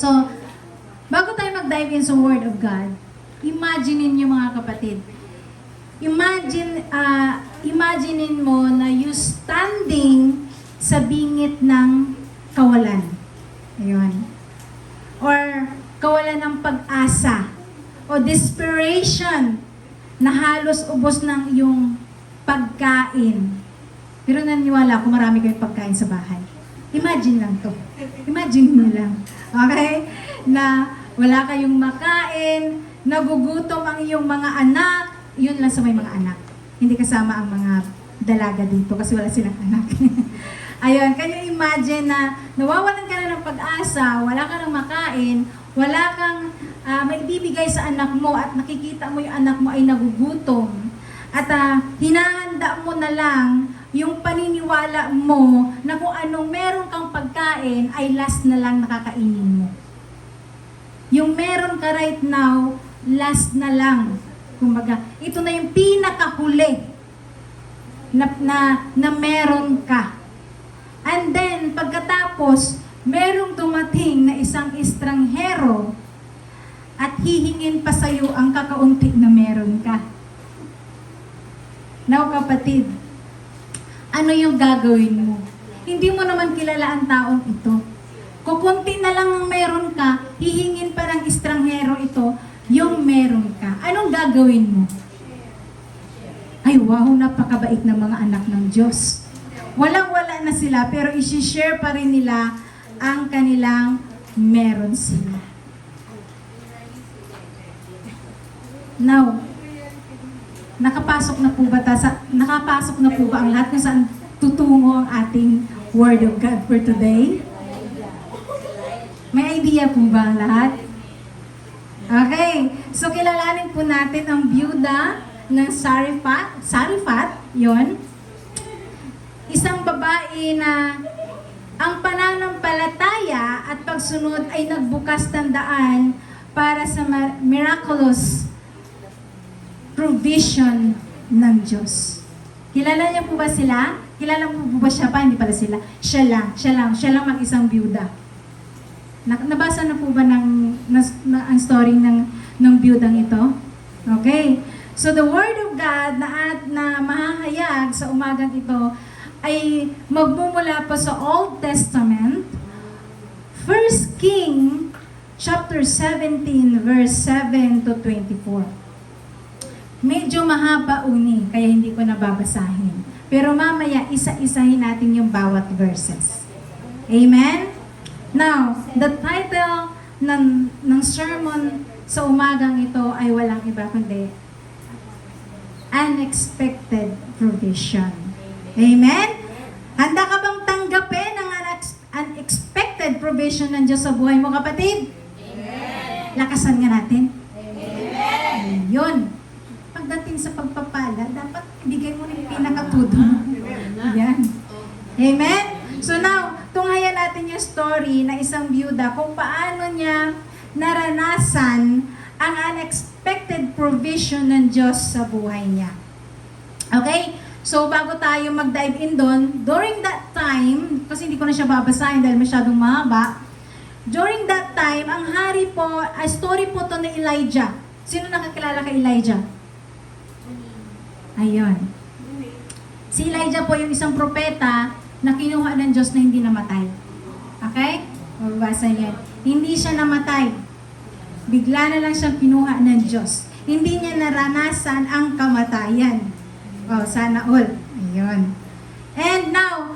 So, bago tayo mag-dive in sa Word of God, imagine niyo mga kapatid. Imaginein mo na you standing sa bingit ng kawalan. Ayun. Or kawalan ng pag-asa. O desperation na halos ubos ng iyong pagkain. Pero naniwala ako marami kayong pagkain sa bahay. Imagine lang to. Imagine mo lang. Okay? Na wala kayong makain, nagugutom ang iyong mga anak, yun lang sa may mga anak. Hindi kasama ang mga dalaga dito kasi wala silang anak. Ayun, can you imagine na nawawalan ka na ng pag-asa, wala ka ng makain, wala kang maibibigay sa anak mo at nakikita mo yung anak mo ay nagugutom. At hinahanda mo na lang yung paniniwala mo na kung anong meron kang pagkain ay last na lang nakakainin mo. Yung meron ka right now, last na lang. Kumbaga, ito na yung pinakahuli na meron ka. And then, pagkatapos, merong dumating na isang estranghero at hihingin pa sa'yo ang kakaunti na meron ka. Now, kapatid, ano yung gagawin mo? Hindi mo naman kilala ang taong ito. Kukunti na lang ang meron ka, hihingin pa ng estranghero ito, yung meron ka. Anong gagawin mo? Ay, wow, napakabait na mga anak ng Diyos. Walang-wala na sila, pero isi-share pa rin nila ang kanilang meron sila. Now, nakapasok na po ba ang lahat kung saan tutungo ang ating Word of God for today? May idea po ba ang lahat? Okay, so kilalanin po natin ang byuda ng Sarifat, yon. Isang babae na ang pananampalataya at pagsunod ay nagbukas ng daan para sa miraculous provision ng Diyos. Kilala niyo po ba sila? Kilala po ba siya pa? Hindi pala sila. Siya lang mag-isang byuda. Nabasa na po ba ang story ng byudang ito? Okay. So the Word of God na mahahayag sa umagang ito ay magmumula pa sa Old Testament, 1 King chapter 17 verse 7 to 24. Medyo mahaba uni, kaya hindi ko nababasahin. Pero mamaya isa-isahin natin yung bawat verses. Amen? Now, the title ng sermon sa umagang ito ay walang iba kundi Unexpected Provision. Amen? Handa ka bang tanggapin ang unexpected provision ng Diyos sa buhay mo, kapatid? Amen. Lakasan nga natin. Amen. Yun. Pagdating sa pagpapala, dapat ibigay mo ng pinakatudo. Yan. Amen? So now, tunghayan natin yung story na isang byuda kung paano niya naranasan ang unexpected provision ng Diyos sa buhay niya. Okay? So, bago tayo mag-dive in doon, during that time, kasi hindi ko na siya babasahin dahil masyadong mahaba, during that time, ang hari po, story po to ni Elijah. Sino nakakilala kay Elijah? Ayun. Si Elijah po yung isang propeta na kinuha ng Diyos na hindi namatay. Okay? Mababasa niyan. Hindi siya namatay. Bigla na lang siyang kinuha ng Diyos. Hindi niya naranasan ang kamatayan. Oh, sana all. Ayun. And now,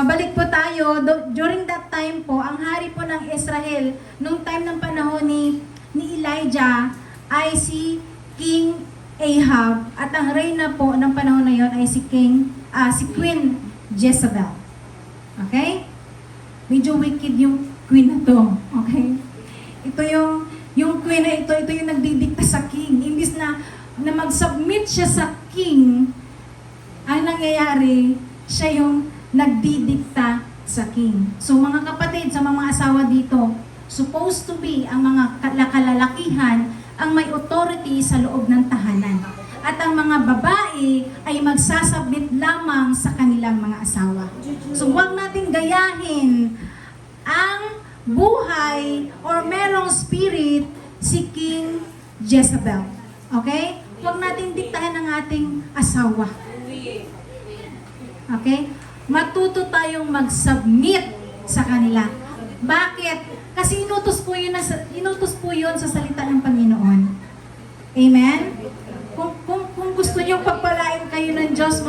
balik po tayo. During that time po, ang hari po ng Israel, nung time ng panahon ni Elijah, ay si King Ahab. At ang reyna po ng panahon na yon ay si Queen Jezebel. Okay? Medyo wicked yung queen na to. Okay? Ito yung queen na ito yung nagdidikta sa king. Imbis na mag-submit siya sa king, ang nangyayari, siya yung nagdidikta sa king. So mga kapatid, sa mga asawa dito, supposed to be ang mga kalalakihan ang may authority sa loob ng tahanan. At ang mga babae ay magsasubmit lamang sa kanilang mga asawa. So huwag natin gayahin ang buhay or merong spirit si King Jezebel. Okay? Huwag natin diktahan ng ating asawa. Okay? Matuto tayong mag-submit sa kanila. Bakit? Kasi inutos po yun sa salita ng Panginoon. Amen? Kung gusto niyo pagpalain kayo ng Diyos,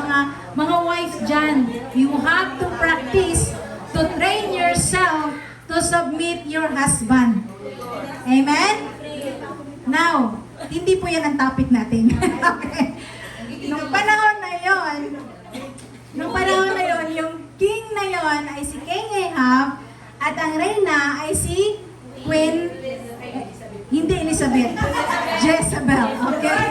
mga wife dyan, you have to practice to train yourself to submit your husband. Amen? Now, hindi po yan ang topic natin. Okay. Nung panahon na yon, yung king na yon ay si King Ahab at ang reyna ay si Queen, hindi Elizabeth, Jezebel, okay?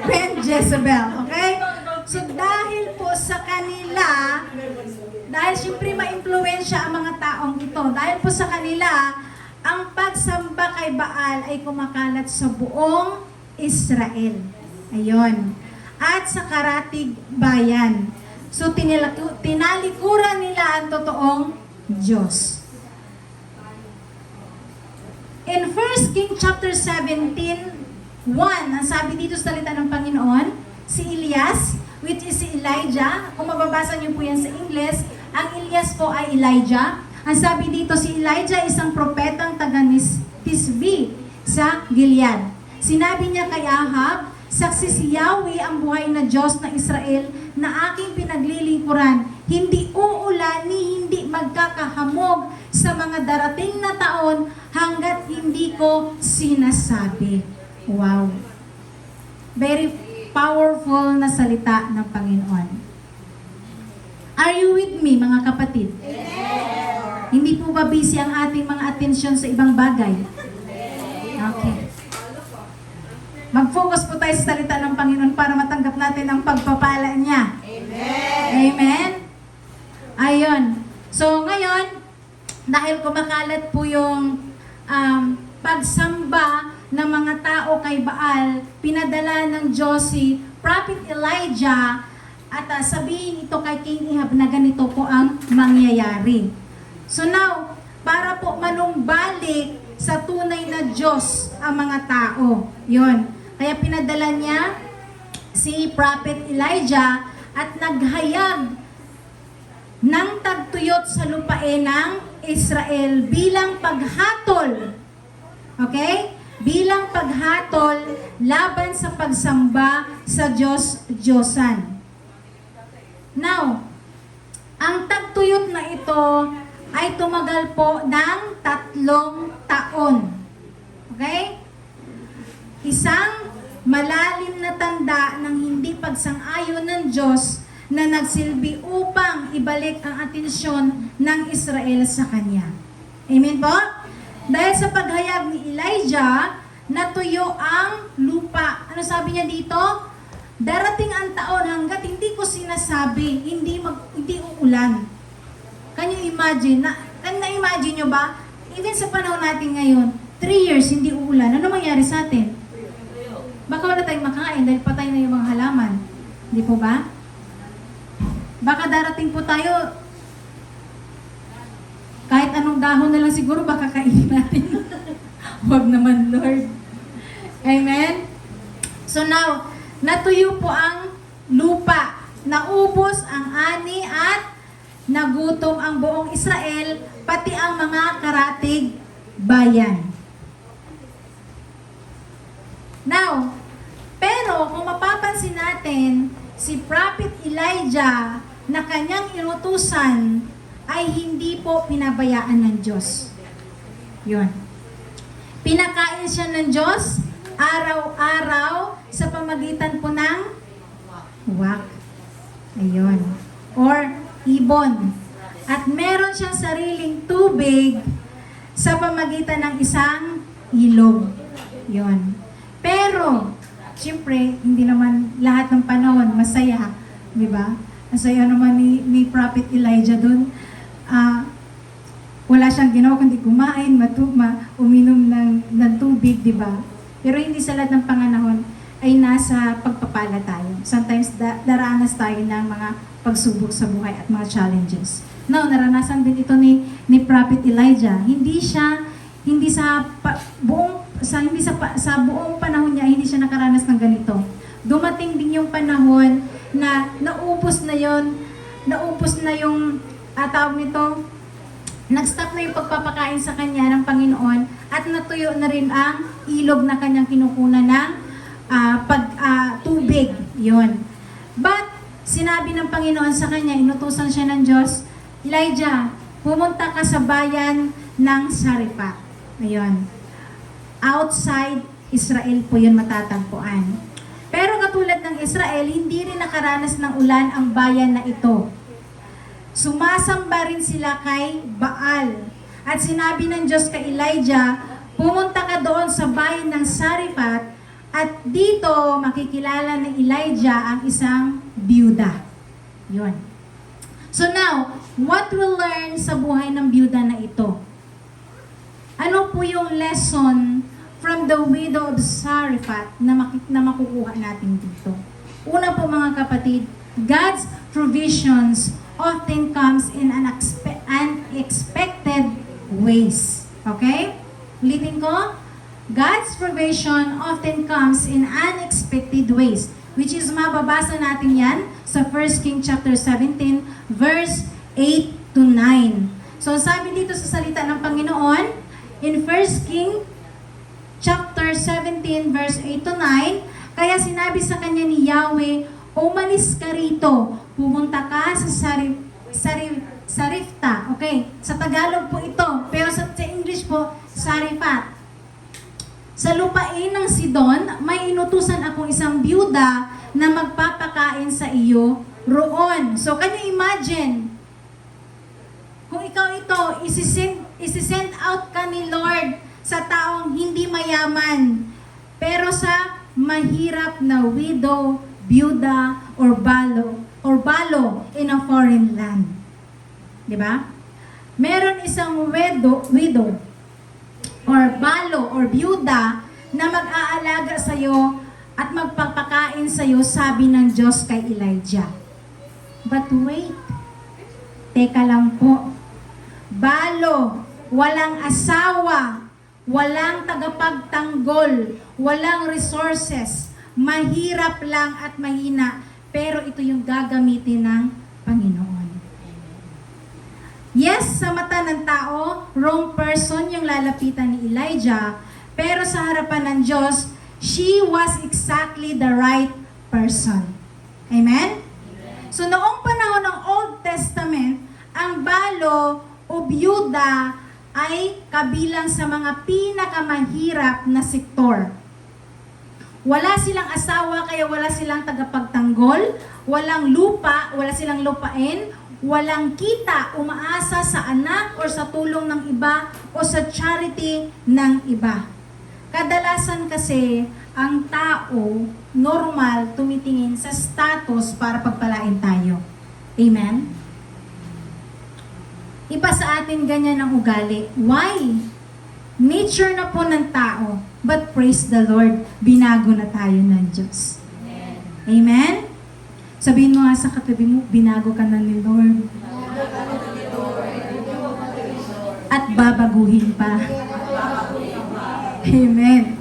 Queen Jezebel, okay? So dahil po sa kanila, dahil siyempre ma-impluwensya ang mga taong ito, dahil po sa kanila, ang pagsamba kay Baal ay kumakalat sa buong Israel. Ayon. At sa karatig bayan. So tinalikuran nila ang totoong Diyos. In 1 King chapter 17:1, ang sabi dito sa salita ng Panginoon, si Elias, which is si Elijah, kung mababasa niyo po yan sa English, ang Elias po ay Elijah. Ang sabi dito, si Elijah isang propetang taga-Tisbi sa Gilead. Sinabi niya kay Ahab, saksi si Yahweh ang buhay na Diyos ng Israel na aking pinaglilingkuran. Hindi uulan ni hindi magkakahamog sa mga darating na taon hanggat hindi ko sinasabi. Wow. Very powerful na salita ng Panginoon. Are you with me, mga kapatid? Hindi po ba busy ang ating mga atensyon sa ibang bagay? Okay. Mag-focus po tayo sa salita ng Panginoon para matanggap natin ang pagpapala niya. Amen. Amen? Ayun. So ngayon, dahil kumakalat po yung pagsamba ng mga tao kay Baal, pinadala ng Diyos si Prophet Elijah at sabihin ito kay King Ahab na ganito po ang mangyayari. So now, para po manumbalik sa tunay na Diyos ang mga tao. Yun. Kaya pinadala niya si Prophet Elijah at naghayag ng tagtuyot sa lupain ng Israel bilang paghatol. Okay? Bilang paghatol laban sa pagsamba sa Diyos-Diyosan. Now, ang tagtuyot na ito ay tumagal po ng 3 taon. Okay? Isang malalim na tanda ng hindi pagsang-ayon ng Diyos na nagsilbi upang ibalik ang atensyon ng Israel sa Kanya. Amen po? Dahil sa paghayag ni Elijah, natuyo ang lupa. Ano sabi niya dito? Darating ang taon hanggat hindi ko sinasabi, hindi uulan. Can you imagine? Na-imagine nyo ba? Even sa panahon natin ngayon, 3 years hindi uulan. Ano mangyari sa atin? Baka wala tayong makain dahil patay na yung mga halaman. Hindi po ba? Baka darating po tayo, kahit anong dahon na lang siguro, baka kainin natin. Huwag naman, Lord. Amen? So now, natuyo po ang lupa. Naubos ang ani at nagutom ang buong Israel, pati ang mga karatig bayan. Now, pero kung mapapansin natin, si Prophet Elijah na kanyang inutusan ay hindi po pinabayaan ng Diyos. Yun. Pinakain siya ng Diyos araw-araw sa pamagitan po ng wak. Ayun. Or ibon. At meron siyang sariling tubig sa pamagitan ng isang ilog. Yun. Pero, siyempre, hindi naman lahat ng panahon masaya. Di ba? Masaya naman ni Prophet Elijah doon. Wala siyang ginawa kundi kumain, uminom ng tubig, di ba? Pero hindi sa lahat ng panganahon ay nasa pagpapala tayo. Sometimes daranas tayo ng mga pagsubok sa buhay at mga challenges. No, naranasan din ito ni Prophet Elijah. Sa buong panahon niya, hindi siya nakaranas ng ganito. Dumating din yung panahon na naubos na yung tawag nito, nag-stop na yung pagpapakain sa kanya ng Panginoon at natuyo na rin ang ilog na kanyang kinukunan ng tubig. Yun. But, sinabi ng Panginoon sa kanya, inutusan siya ng Diyos, Elijah, pumunta ka sa bayan ng Sarephat. Ayun. Outside Israel po yun matatagpuan. Pero katulad ng Israel, hindi rin nakaranas ng ulan ang bayan na ito. Sumasamba rin sila kay Baal. At sinabi ng Diyos kay Elijah, pumunta ka doon sa bayan ng Sarephat at dito makikilala ng Elijah ang isang biyuda. Yun. So now, what we'll learn sa buhay ng biyuda na ito? Ano po yung lesson from the widow of Sarephat na makukuha natin dito? Una po mga kapatid, God's provisions often comes in unexpected ways. Okay? Ulitin ko, God's provision often comes in unexpected ways, which is mababasa natin yan sa 1 King chapter 17, verse 8 to 9. So sabi dito sa salita ng Panginoon, in 1 King chapter 17, verse 8 to 9, kaya sinabi sa kanya ni Yahweh, umalis ka rito, pumunta ka sa Sarepta. Okay, sa Tagalog po ito, pero sa English po, Sarephat. Sa lupain ng Sidon, may inutusan akong isang byuda na magpapakain sa iyo roon. So, can you imagine? Kung ikaw ito, isisend out ka ni Lord sa taong hindi mayaman, pero sa mahirap na widow, byuda, or balo in a foreign land. Diba? Meron isang widow or balo or byuda na mag-aalaga sa iyo at magpapakain sa iyo, sabi ng Diyos kay Elijah. But wait, teka lang po. Balo, walang asawa, walang tagapagtanggol, walang resources, mahirap lang at mahina, pero ito yung gagamitin ng Panginoon. Yes, sa mata ng tao, wrong person yung lalapitan ni Elijah, pero sa harapan ng Diyos, she was exactly the right person. Amen? So noong panahon ng Old Testament, ang balo o byuda ay kabilang sa mga pinakamahirap na sektor. Wala silang asawa, kaya wala silang tagapagtanggol, walang lupa, wala silang lupain, walang kita, umaasa sa anak o sa tulong ng iba o sa charity ng iba. Kadalasan kasi, ang tao, normal, tumitingin sa status para pagpalain tayo. Amen? Iba sa atin ganyan ang ugali. Why? Nature na po ng tao. But praise the Lord, binago na tayo ng Diyos. Amen? Amen? Sabihin mo nga sa katabi mo, binago ka na ni Lord. At babaguhin pa. Amen.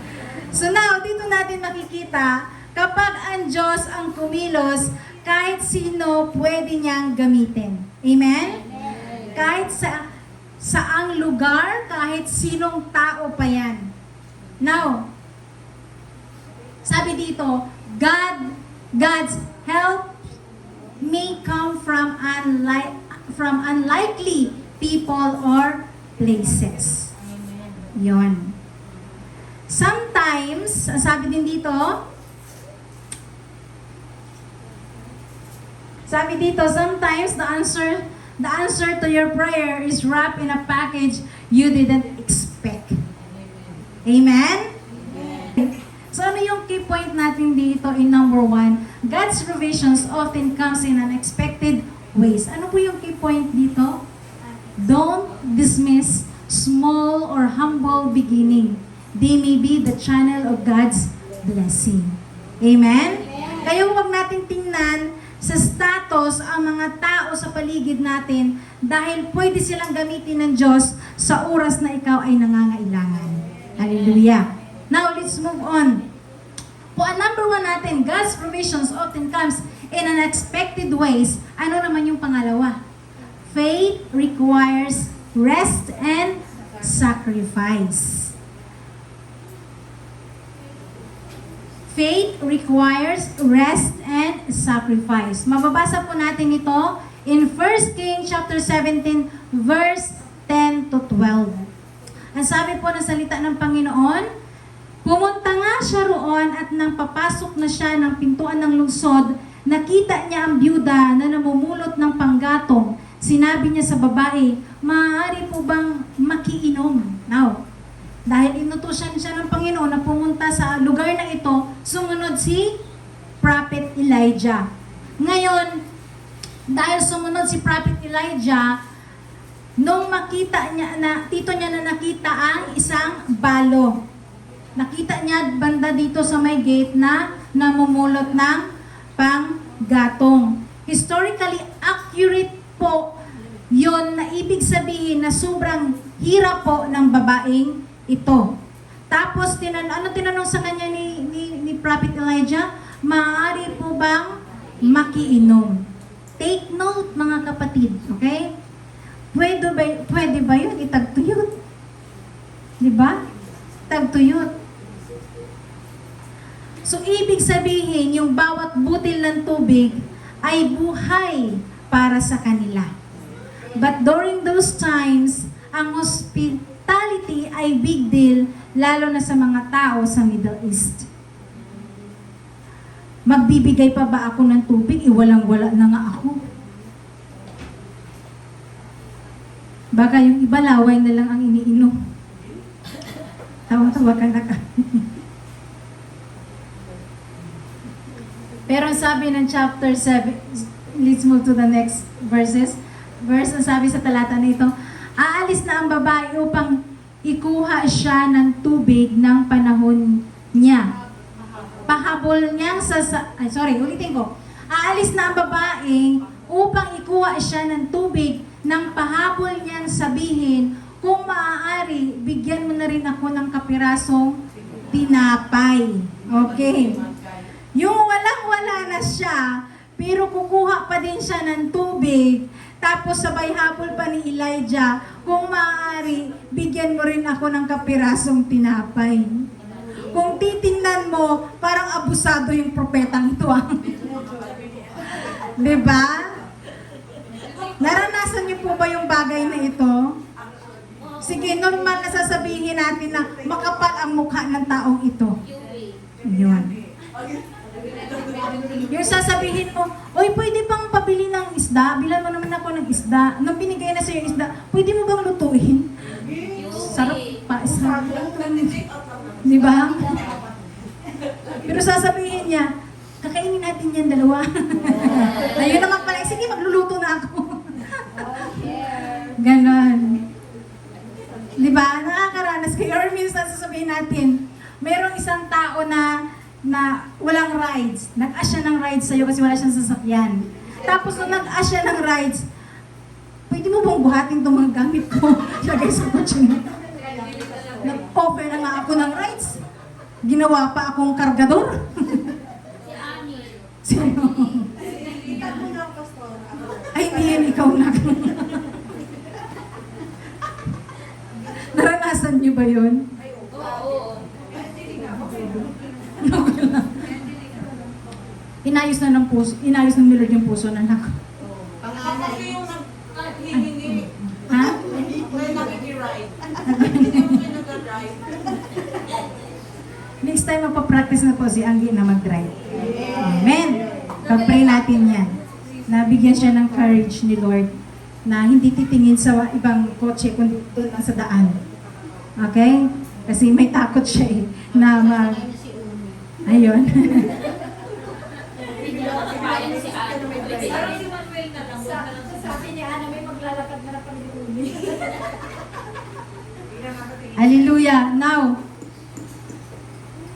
So now, dito natin makikita, kapag ang Diyos ang kumilos, kahit sino pwede niyang gamitin. Amen? Kahit saang lugar, kahit sinong tao pa yan. Now, sabi dito, God's help may come from unlikely people or places. Yon. Sometimes, sabi din dito, sometimes the answer to your prayer is wrapped in a package you didn't expect. Amen? Amen? So ano yung key point natin dito in number 1? God's provisions often comes in unexpected ways. Ano po yung key point dito? Don't dismiss small or humble beginning. They may be the channel of God's blessing. Amen? Kaya huwag natin tingnan sa status ang mga tao sa paligid natin dahil pwede silang gamitin ng Diyos sa oras na ikaw ay nangangailangan. Hallelujah. Now, let's move on. Po, ang number 1 natin, God's provisions often comes in unexpected ways. Ano naman yung pangalawa? Faith requires rest and sacrifice. Faith requires rest and sacrifice. Mababasa po natin ito in 1 Kings chapter 17 verse 10 to 12. Ang sabi po ng salita ng Panginoon, pumunta nga siya roon at nang papasok na siya ng pintuan ng lungsod, nakita niya ang byuda na namumulot ng panggatong. Sinabi niya sa babae, maaari po bang makiinom? Now, dahil inutusan siya ng Panginoon na pumunta sa lugar na ito, sumunod si Prophet Elijah. Ngayon, dahil sumunod si Prophet Elijah, nung makita niya na, dito niya na nakita ang isang balo. Nakita niya banda dito sa may gate na namumulot ng panggatong. Historically accurate po yun na ibig sabihin na sobrang hirap po ng babaeng ito. Tapos, tinanong sa kanya ni Prophet Elijah, maaari po bang makiinom? Take note, mga kapatid, okay? Pwede ba yun? Itagtuyot. Diba? Tagtuyot. So, ibig sabihin, yung bawat butil ng tubig ay buhay para sa kanila. But during those times, ang hospitality ay big deal, lalo na sa mga tao sa Middle East. Magbibigay pa ba ako ng tubig? Walang-wala na nga ako. Baka yung iba laway na lang ang iniinom. Tawang-tawa ka na ka. Pero sabi ng chapter 7, let's move to the next verses. Verse, sabi sa talata na ito, aalis na ang babae upang ikuha siya ng tubig ng panahon niya. Pahabol niyang ulitin ko. Aalis na ang babae upang ikuha siya ng tubig ng pahabol niyang sabihin, kung maaari, bigyan mo na rin ako ng kapirasong tinapay. Okay. Yung walang-wala na siya, pero kukuha pa din siya ng tubig. Tapos sabay habol pa ni Elijah, kung maaari, bigyan mo rin ako ng kapirasong tinapay. Kung titingnan mo, parang abusado yung propetang ito. Diba? Naranasan niyo po ba yung bagay na ito? Sige, normal na sasabihin natin na makapal ang mukha ng taong ito. Yun. Yung sasabihin mo, oy, pwede bang pabili ng isda? Bilan mo naman ako ng isda. Nung binigay na sa'yo yung isda, pwede mo bang lutuin? Sarap pa, sarap. Di ba? Pero sasabihin niya, kakainin natin yan dalawa. Ayun naman pala, sige, magluluto na ako. Ganon. Di ba? Nakakaranas kayo. Or minsan sasabihin natin, merong isang tao na walang rides. Nag-ask siya ng rides sa'yo kasi wala siyang sasakyan. Tapos nung nag-ask siya ng rides, pwede mo bang buhatin itong mga gamit ko? Lagay sa kotse mo. Nag-offer na nga ako ng rides. Ginawa pa akong kargador. Sino? Ay, hindi yan, ikaw na. Naranasan niyo ba yun? Oo. Inayos ng Lord yung puso ng anak. Kapag yung nag-hihingi, Ha? may nakikiride. Yung nag-drive. Next time mapapractice na po si Anggi na mag-drive. Amen. Pag-pray natin yan. Nabigyan siya ng courage ni Lord na hindi titingin sa ibang kotse kundi doon lang sa daan. Okay? Kasi may takot siya na ayun. Sabi ni Ana, may maglalakad na pag-iuli. Hallelujah. Now,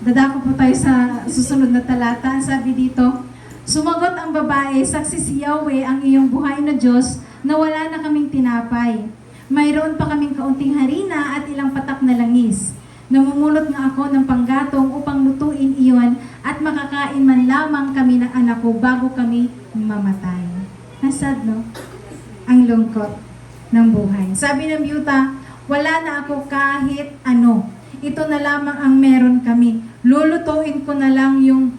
dadako po tayo sa susunod na talata. Ang sabi dito, Sumagot ang babae, saksi si Yahweh ang iyong buhay na Diyos na wala na kaming tinapay. Mayroon pa kaming kaunting harina at ilang patak na langis. Namumulot nga ako ng panggatong upang lutuin iyon at makakain man lamang kami ng anak ko bago kami mamatay. Nasad, no? Ang lungkot ng buhay. Sabi ng biyuda, wala na ako kahit ano. Ito na lamang ang meron kami. Lulutuin ko na lang yung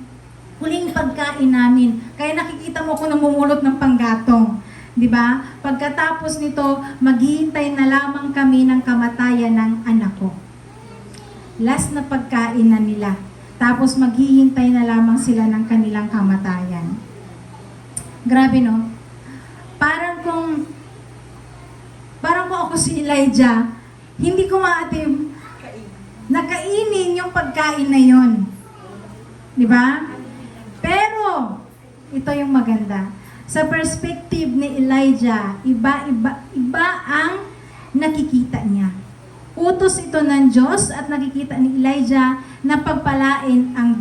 huling pagkain namin. Kaya nakikita mo ako namumulot ng panggatong. Di ba? Pagkatapos nito, maghihintay na lamang kami ng kamatayan ng anak ko. Last na pagkain na nila. Tapos maghihintay na lamang sila ng kanilang kamatayan. Grabe, no? Parang kung ako si Elijah, hindi ko maatim nakainin yung pagkain na yon. Di ba? Pero, ito yung maganda. Sa perspective ni Elijah, iba ang nakikita niya. Utos ito ng Diyos at nakikita ni Elijah na pagpalain ang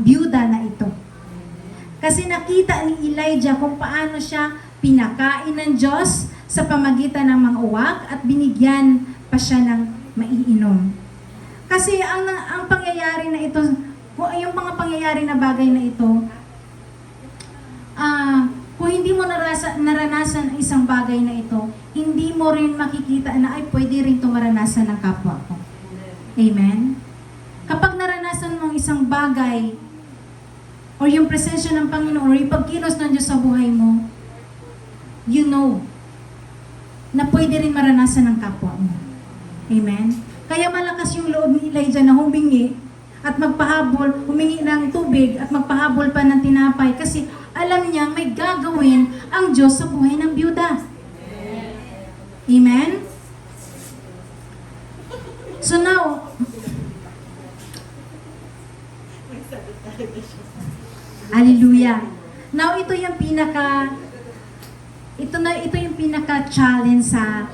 byuda na ito. Kasi nakita ni Elijah kung paano siya pinakain ng Diyos sa pamagitan ng mga uwak at binigyan pa siya ng maiinom. Kasi ang pangyayari na ito, yung mga pangyayari na bagay na ito, kung hindi mo naranasan ang isang bagay na ito, hindi mo rin makikita na ay pwede rin ito maranasan ng kapwa ko. Amen? Kapag naranasan mo ang isang bagay, o yung presensya ng Panginoon, o yung pagkilos ng Diyos sa buhay mo, you know, na pwede rin maranasan ng kapwa mo. Amen? Kaya malakas yung loob ni Elijah na humingi at magpahabol, humingi ng tubig at magpahabol pa ng tinapay kasi alam niya may gagawin ang Diyos sa buhay ng byuda. Amen? So now, hallelujah. Now ito yung pinaka-challenge sa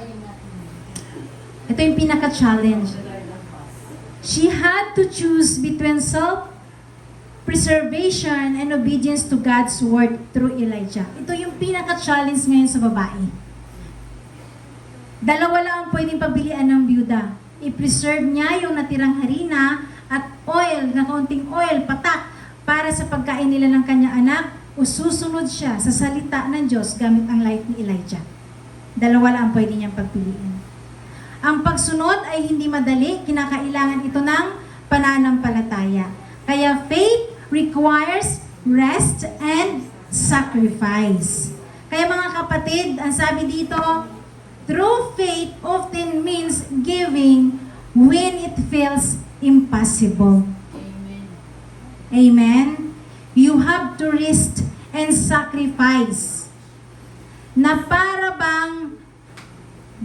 ito yung pinaka-challenge. She had to choose between self-preservation and obedience to God's word through Elijah. Ito yung pinaka-challenge ngayon sa babae. Dalawa lang ang pwedeng pagbilian ng byuda. I-preserve niya yung natirang harina at oil, na kaunting oil, patak, para sa pagkain nila ng kanyang anak, o susunod siya sa salita ng Diyos gamit ang life ni Elijah. Dalawa lang ang pwede niyang pagpiliin. Ang pagsunod ay hindi madali, kinakailangan ito ng pananampalataya. Kaya faith requires rest and sacrifice. Kaya mga kapatid, ang sabi dito, true faith often means giving when it feels impossible. Amen. Amen? You have to rest and sacrifice. Na para bang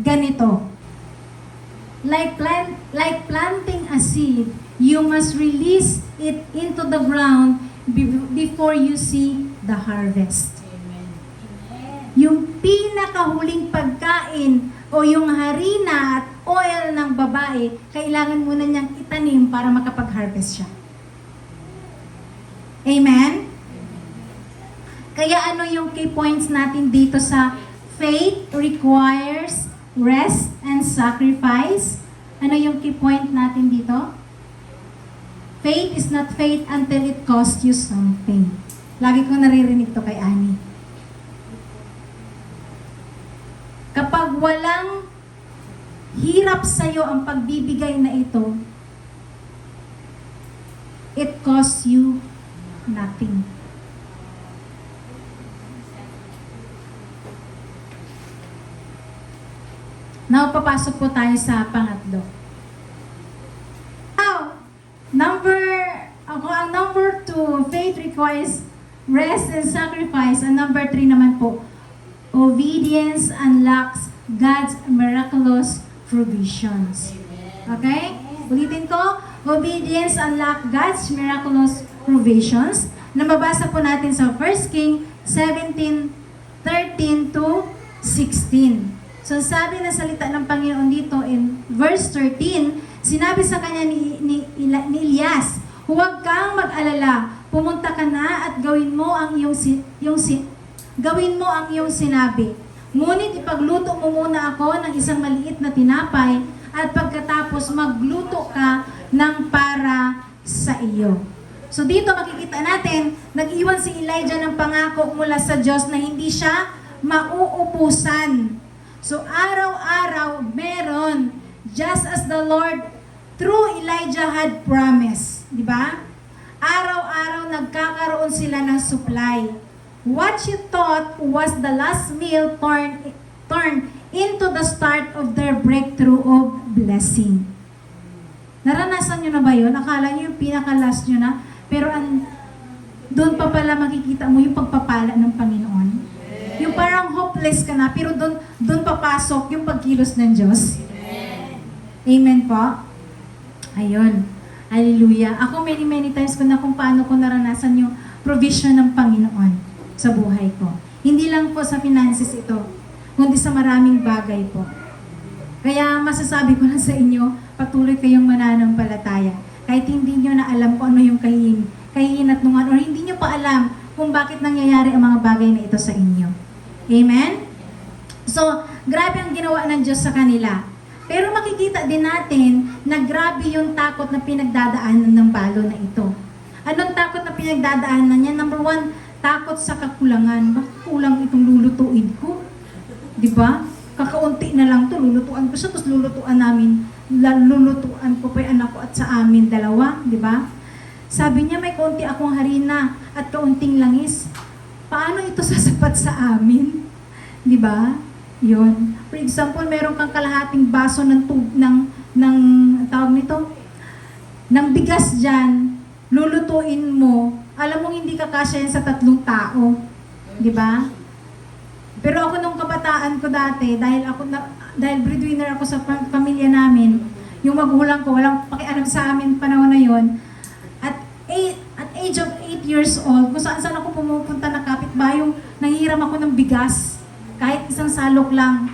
ganito. Like planting a seed, you must release it into the ground before you see the harvest. Amen. Yung pinakahuling pagkain o yung harina at oil ng babae, kailangan muna niyang itanim para makapag-harvest siya. Amen? Kaya ano yung key points natin dito sa faith requires rest and sacrifice? Ano yung key point natin dito? Faith is not faith until it costs you something. Lagi ko naririnig to kay Annie. Kapag walang hirap sa'yo ang pagbibigay na ito, it costs you nothing. Now, papasok po tayo sa pangatlo. Now, ang number 2, faith requires rest and sacrifice. And number 3 naman po, obedience unlocks God's miraculous provisions. Okay? Ulitin ko, obedience unlocks God's miraculous provisions. Nababasa po natin sa 1 King 17:13 to 16. So sabi ng salita ng Panginoon dito in verse 13, sinabi sa kanya ni Elias, huwag kang mag-alala, pumunta ka na at gawin mo ang gawin mo ang iyong sinabi. Ngunit ipagluto mo muna ako ng isang maliit na tinapay at pagkatapos magluto ka ng para sa iyo. So dito makikita natin, nag-iwan si Elijah ng pangako mula sa Diyos na hindi siya mauubusan. So araw-araw meron, just as the Lord through Elijah had promised. Di ba? Araw-araw nagkakaroon sila ng supply. What you thought was the last meal turned into the start of their breakthrough of blessing. Naranasan nyo na ba yun? Akala nyo yung pinaka-last nyo na, pero doon pa pala makikita mo yung pagpapala ng Panginoon. Yung parang hopeless ka na, pero doon papasok yung pagkilos ng Diyos. Amen po? Ayun. Hallelujah. Ako many times ko na kung paano ko naranasan yung provision ng Panginoon sa buhay ko. Hindi lang po sa finances ito, kundi sa maraming bagay po. Kaya masasabi ko na sa inyo, patuloy kayong mananampalataya. Kahit hindi nyo na alam kung ano yung kahihinatnungan, o hindi nyo pa alam kung bakit nangyayari ang mga bagay na ito sa inyo. Amen? So, grabe ang ginawa ng Diyos sa kanila. Pero makikita din natin na grabe yung takot na pinagdadaanan ng balo na ito. Anong takot na pinagdadaanan niya? Number 1, takot sa kakulangan. Bakit kulang itong lulutuin ko? Di ba? Kakaunti na lang to, lulutuan ko siya, tapos lulutuan ko pa yung anak ko at sa amin dalawa, di ba? Sabi niya, may kaunti akong harina at kaunting langis. Paano ito sasapat sa amin? Di ba? Yun. For example, meron kang kalahating baso ng tawag nito, ng bigas dyan, lulutuin mo, alam mong hindi kakasya yan sa 3 tao. Di ba? Pero ako nung kabataan ko dati, dahil breadwinner ako sa pamilya namin, yung magulang ko, walang pakialam sa amin panahon na yon. At age of 8 years old, kung saan ako pumupunta na kapitbahay, yung nanghihiram ako ng bigas, kahit isang salok lang.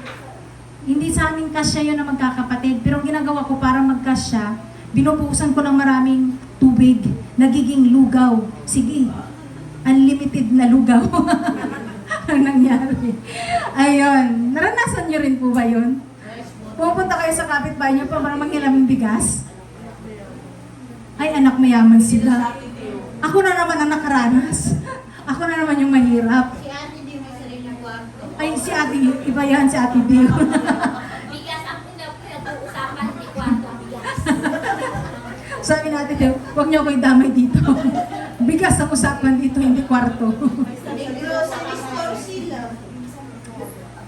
Hindi sa amin kasya yun na magkakapatid, pero ginagawa ko para magkasya, binubuhusan ko ng maraming tubig, nagiging lugaw. Sige, unlimited na lugaw. Ang nangyari. Ayun. Naranasan nyo rin po ba yun? Pupunta kayo sa kapitbahay nyo para manghiram ng bigas? Ay, anak mayaman sila. Ako na naman ang nakaranas. Ako na naman yung mahirap. Si ate di may sariling kwarto. Ay, si ate, iba yan si ate Dio. Bigas ang pinag-uusapan ni kwarto bigas. Sabi natin, huwag niyo ako idamay dito. Bigas ang usapan dito, hindi kwarto. Grocery store sila.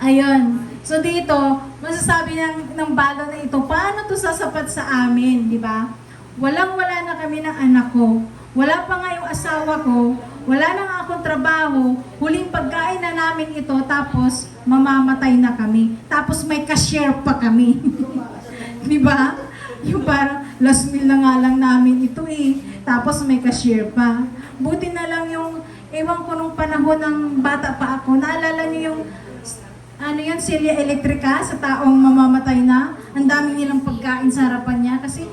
Ayun. So dito, masasabi ng balo na ito, paano to sasapat sa amin, di ba? Walang-wala na kami ng anak ko. Wala pa nga yung asawa ko. Wala na nga akong trabaho. Huling pagkain na namin ito, tapos mamamatay na kami. Tapos may cashier pa kami. Di ba? Yung parang last meal na nga lang namin ito eh. Tapos may cashier pa. Buti na lang yung, ewan ko nung panahon ng bata pa ako, naalala niyo yung Celia Electrica sa taong mamamatay na. Ang dami nilang pagkain sa harapan niya kasi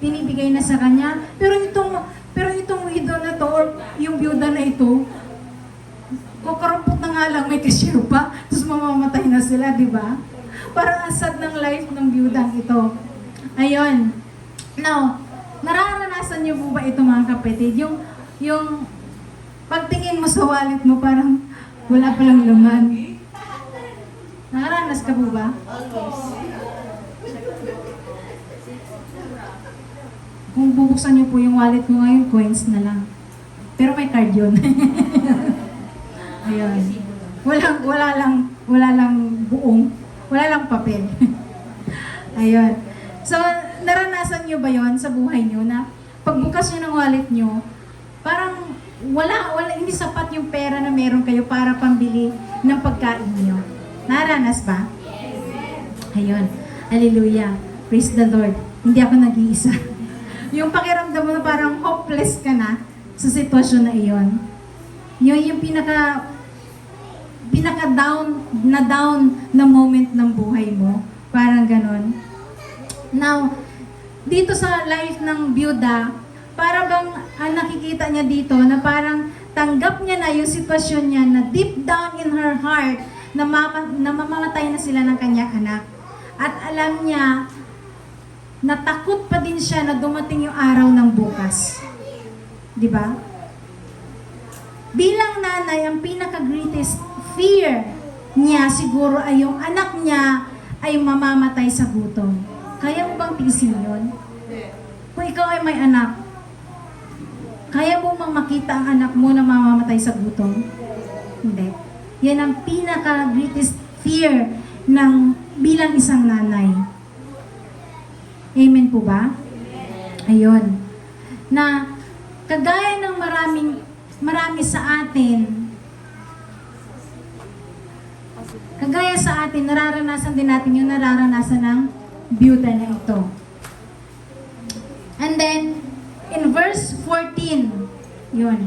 pinibigay na sa kanya. Pero itong widow na to, or yung byuda na ito, kukarampot na nga lang, may cashier pa, tapos mamamatay na sila, di ba? Parang asad ng life ng byudang ito. Ayun. Now, nararanasan niyo po ba ito mga kapatid? Yung pagtingin mo sa wallet mo, parang wala palang laman. Nakaranas ka po ba? Kung bubuksan niyo po yung wallet mo ngayon, coins na lang. Pero may card yun. Ayun. Wala lang buong. Wala lang papel. Ayun. So, naranasan niyo ba yon sa buhay niyo na pagbukas niyo ng wallet niyo, parang hindi sapat yung pera na meron kayo para pambili ng pagkain niyo. Naranas ba? Ayun. Hallelujah. Praise the Lord. Hindi ako nag-iisa. Yung pakiramdam mo na parang hopeless ka na sa sitwasyon na iyon. Yun yung down na moment ng buhay mo. Parang ganon. Now, dito sa life ng byuda, para bang nakikita niya dito na parang tanggap niya na yung sitwasyon niya na deep down in her heart na mamamatay na sila ng kanyang anak. At alam niya na takot pa din siya na dumating yung araw ng bukas. Di ba? Bilang nanay, ang pinaka-greatest fear niya siguro ay yung anak niya ay mamamatay sa gutom. Kaya mo bang tiisin yun? Kung ikaw ay may anak, kaya mo bang makita ang anak mo na mamamatay sa gutom? Hindi. Yan ang pinaka-greatest fear ng bilang isang nanay. Amen po ba? Ayun. Na kagaya ng marami sa atin, kagaya sa atin, nararanasan din natin yung nararanasan ng byuda na ito. And then, in verse 14, yun.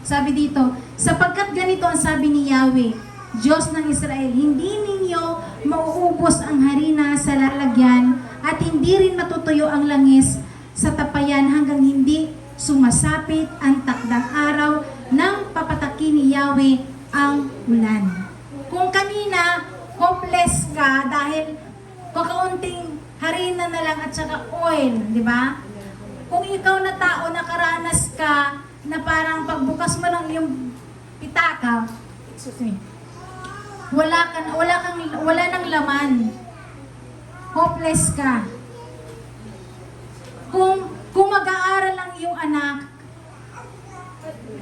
Sabi dito, sapagkat ganito ang sabi ni Yahweh, Diyos ng Israel, hindi ninyo mauubos ang harina sa lalagyan at hindi rin matutuyo ang langis sa tapayan hanggang hindi sumasapit ang takdang araw ng papatakin ni Yahweh ang ulan. Kung kanina, hopeless ka dahil kakaunting harina na lang at saka oil, di ba? Kung ikaw na tao nakaranas ka na parang pagbukas mo ng iyong pitaka, wala nang laman. Hopeless ka. Kung mag-aaral lang iyong anak,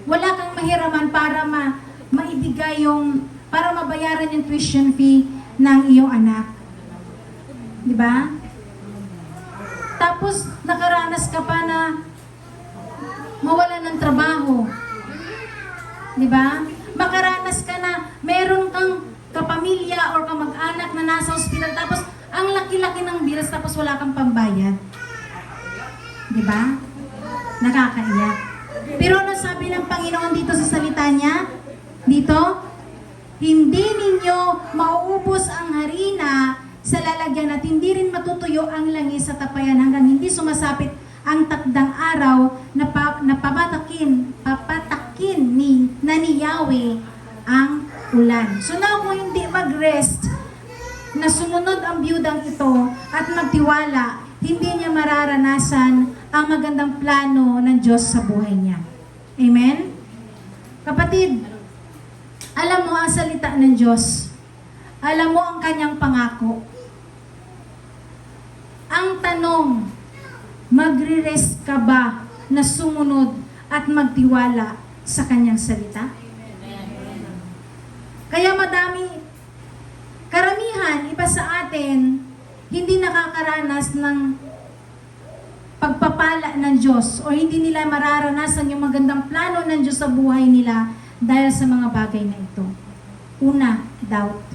wala kang mahiraman para maibigay para mabayaran yung tuition fee ng iyong anak. Di ba? Tapos, nakaranas ka pa na mawalan ng trabaho. Di ba? Makaranas ka na meron kang kapamilya or kamag-anak na nasa ospital tapos ang laki-laki ng bills tapos wala kang pambayad. Di ba? Nakakaiyak. Pero ano sabi ng Panginoon dito sa salita niya? Dito, hindi ninyo mauubos ang harina sa lalagyan at hindi rin matutuyo ang langis sa tapayan hanggang hindi sumasapit ang takdang araw na papatakin ni Yahweh ang ulan. So now, kung hindi mag-rest, na sumunod ang biyudang ito at magtiwala, hindi niya mararanasan ang magandang plano ng Diyos sa buhay niya. Amen? Kapatid, alam mo ang salita ng Diyos. Alam mo ang kanyang pangako. Ang tanong, magre-rest ka ba na sumunod at magtiwala sa kanyang salita? Kaya karamihan, iba sa atin, hindi nakakaranas ng pagpapala ng Diyos o hindi nila mararanasan yung magandang plano ng Diyos sa buhay nila dahil sa mga bagay na ito. Una, doubt.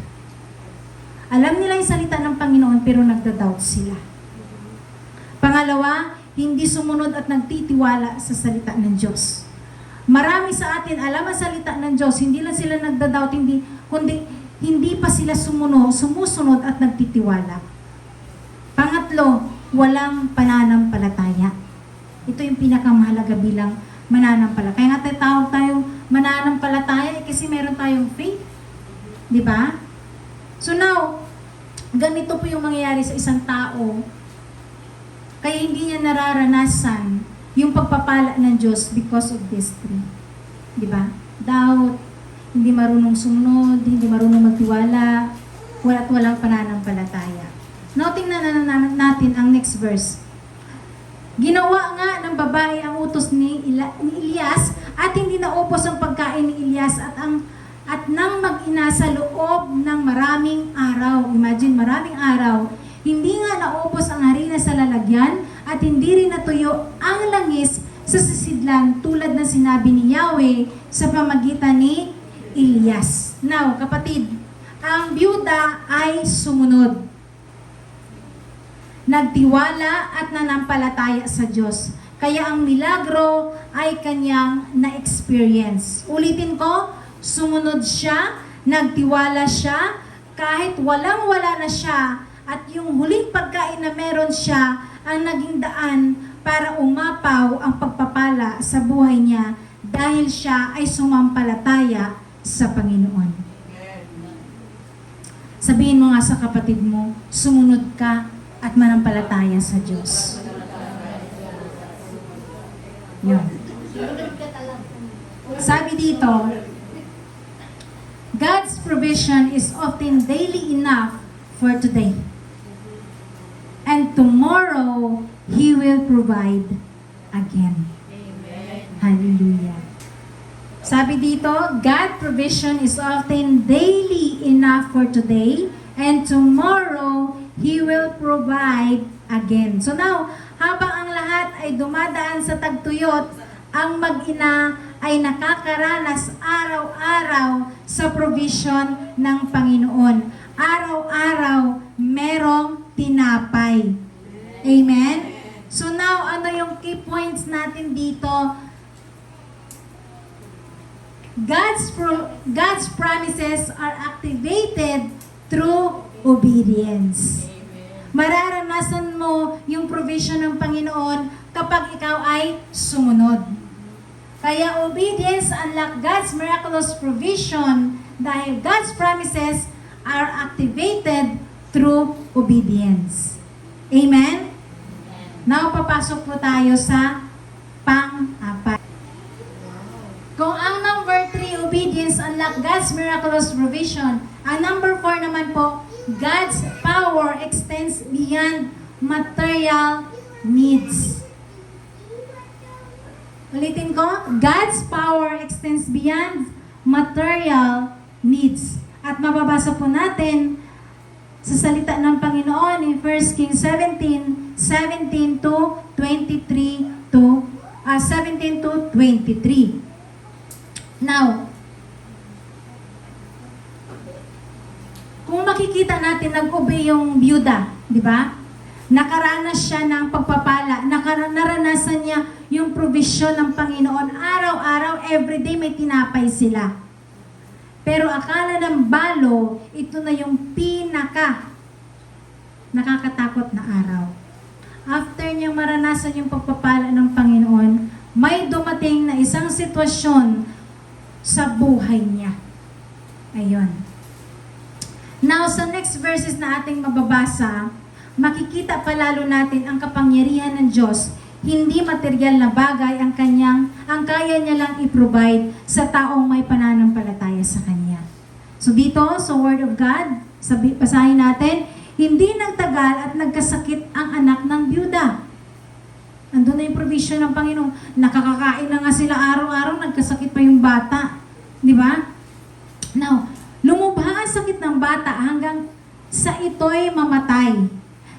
Alam nila yung salita ng Panginoon pero nagda-doubt sila. Pangalawa, hindi sumunod at nagtitiwala sa salita ng Diyos. Marami sa atin alam ang salita ng Diyos, hindi lang sila nagda-doubt, kundi hindi pa sila sumusunod at nagtitiwala. Pangatlo, walang pananampalataya. Ito yung pinakamahalaga bilang mananampalataya. Kaya nga tawag tayong mananampalataya kasi meron tayong faith. Di ba? So now, ganito po yung mangyayari sa isang tao. Kaya hindi niya nararanasan yung pagpapala ng Diyos because of this three. Di ba? Doubt, hindi marunong sumunod, hindi marunong magtiwala, at walang pananampalataya. Now, tingnan na natin ang next verse. Ginawa nga ng babae ang utos ni Elias at hindi naubos ang pagkain ni Elias at nang mag-ina sa loob ng maraming araw. Imagine, maraming araw. Hindi nga naubos ang harina sa lalagyan at hindi rin natuyo ang langis sa sisidlan tulad ng sinabi ni Yahweh sa pamagitan ni Elias. Now, kapatid, ang byuda ay sumunod. Nagtiwala at nanampalataya sa Diyos. Kaya ang milagro ay kanyang na-experience. Ulitin ko, sumunod siya, nagtiwala siya, kahit walang-wala na siya, at yung huling pagkain na meron siya ang naging daan para umapaw ang pagpapala sa buhay niya dahil siya ay sumampalataya sa Panginoon. Sabihin mo nga sa kapatid mo, sumunod ka at manampalataya sa Diyos. Yun. Sunod ka talaga. Sabi dito, God's provision is often daily enough for today. And tomorrow, He will provide again. Hallelujah. Sabi dito, God's provision is often daily enough for today, and tomorrow, He will provide again. So now, habang ang lahat ay dumadaan sa tagtuyot, ang mag-ina ay nakakaranas araw-araw sa provision ng Panginoon. Araw-araw, merong tinapay. Amen? So now, ano yung key points natin dito? God's promises are activated through obedience. Mararanasan mo yung provision ng Panginoon kapag ikaw ay sumunod. Kaya obedience unlock God's miraculous provision dahil God's promises are activated through obedience. Amen? Now, papasok po tayo sa pang-apat. Kung ang number 3, obedience unlock God's miraculous provision, ang number 4 naman po, God's power extends beyond material needs. Ulitin ko, God's power extends beyond material needs. At mababasa po natin sa salita ng Panginoon in 1 Kings 17 to 23 to 17 to 23. Now, kung makikita natin, nag-obey yung byuda, di ba? Nakaranas siya ng pagpapala, naranasan niya yung provision ng Panginoon. Araw-araw, everyday may tinapay sila. Pero akala ng balo, ito na yung nakakatakot na araw. After niyang maranasan yung pagpapala ng Panginoon, may dumating na isang sitwasyon sa buhay niya. Ayun. Now, sa next verses na ating mababasa, makikita palalo natin ang kapangyarihan ng Diyos. Hindi material na bagay ang kaya niya lang i-provide sa taong may pananampalataya sa Kanya. So dito, sa Word of God, basahin natin, hindi nagtagal at nagkasakit ang anak ng byuda. Andun na yung provision ng Panginoon. Nakakakain na nga sila araw-araw, nagkasakit pa yung bata. Di ba? Now, lumubha ang sakit ng bata hanggang sa ito'y mamatay.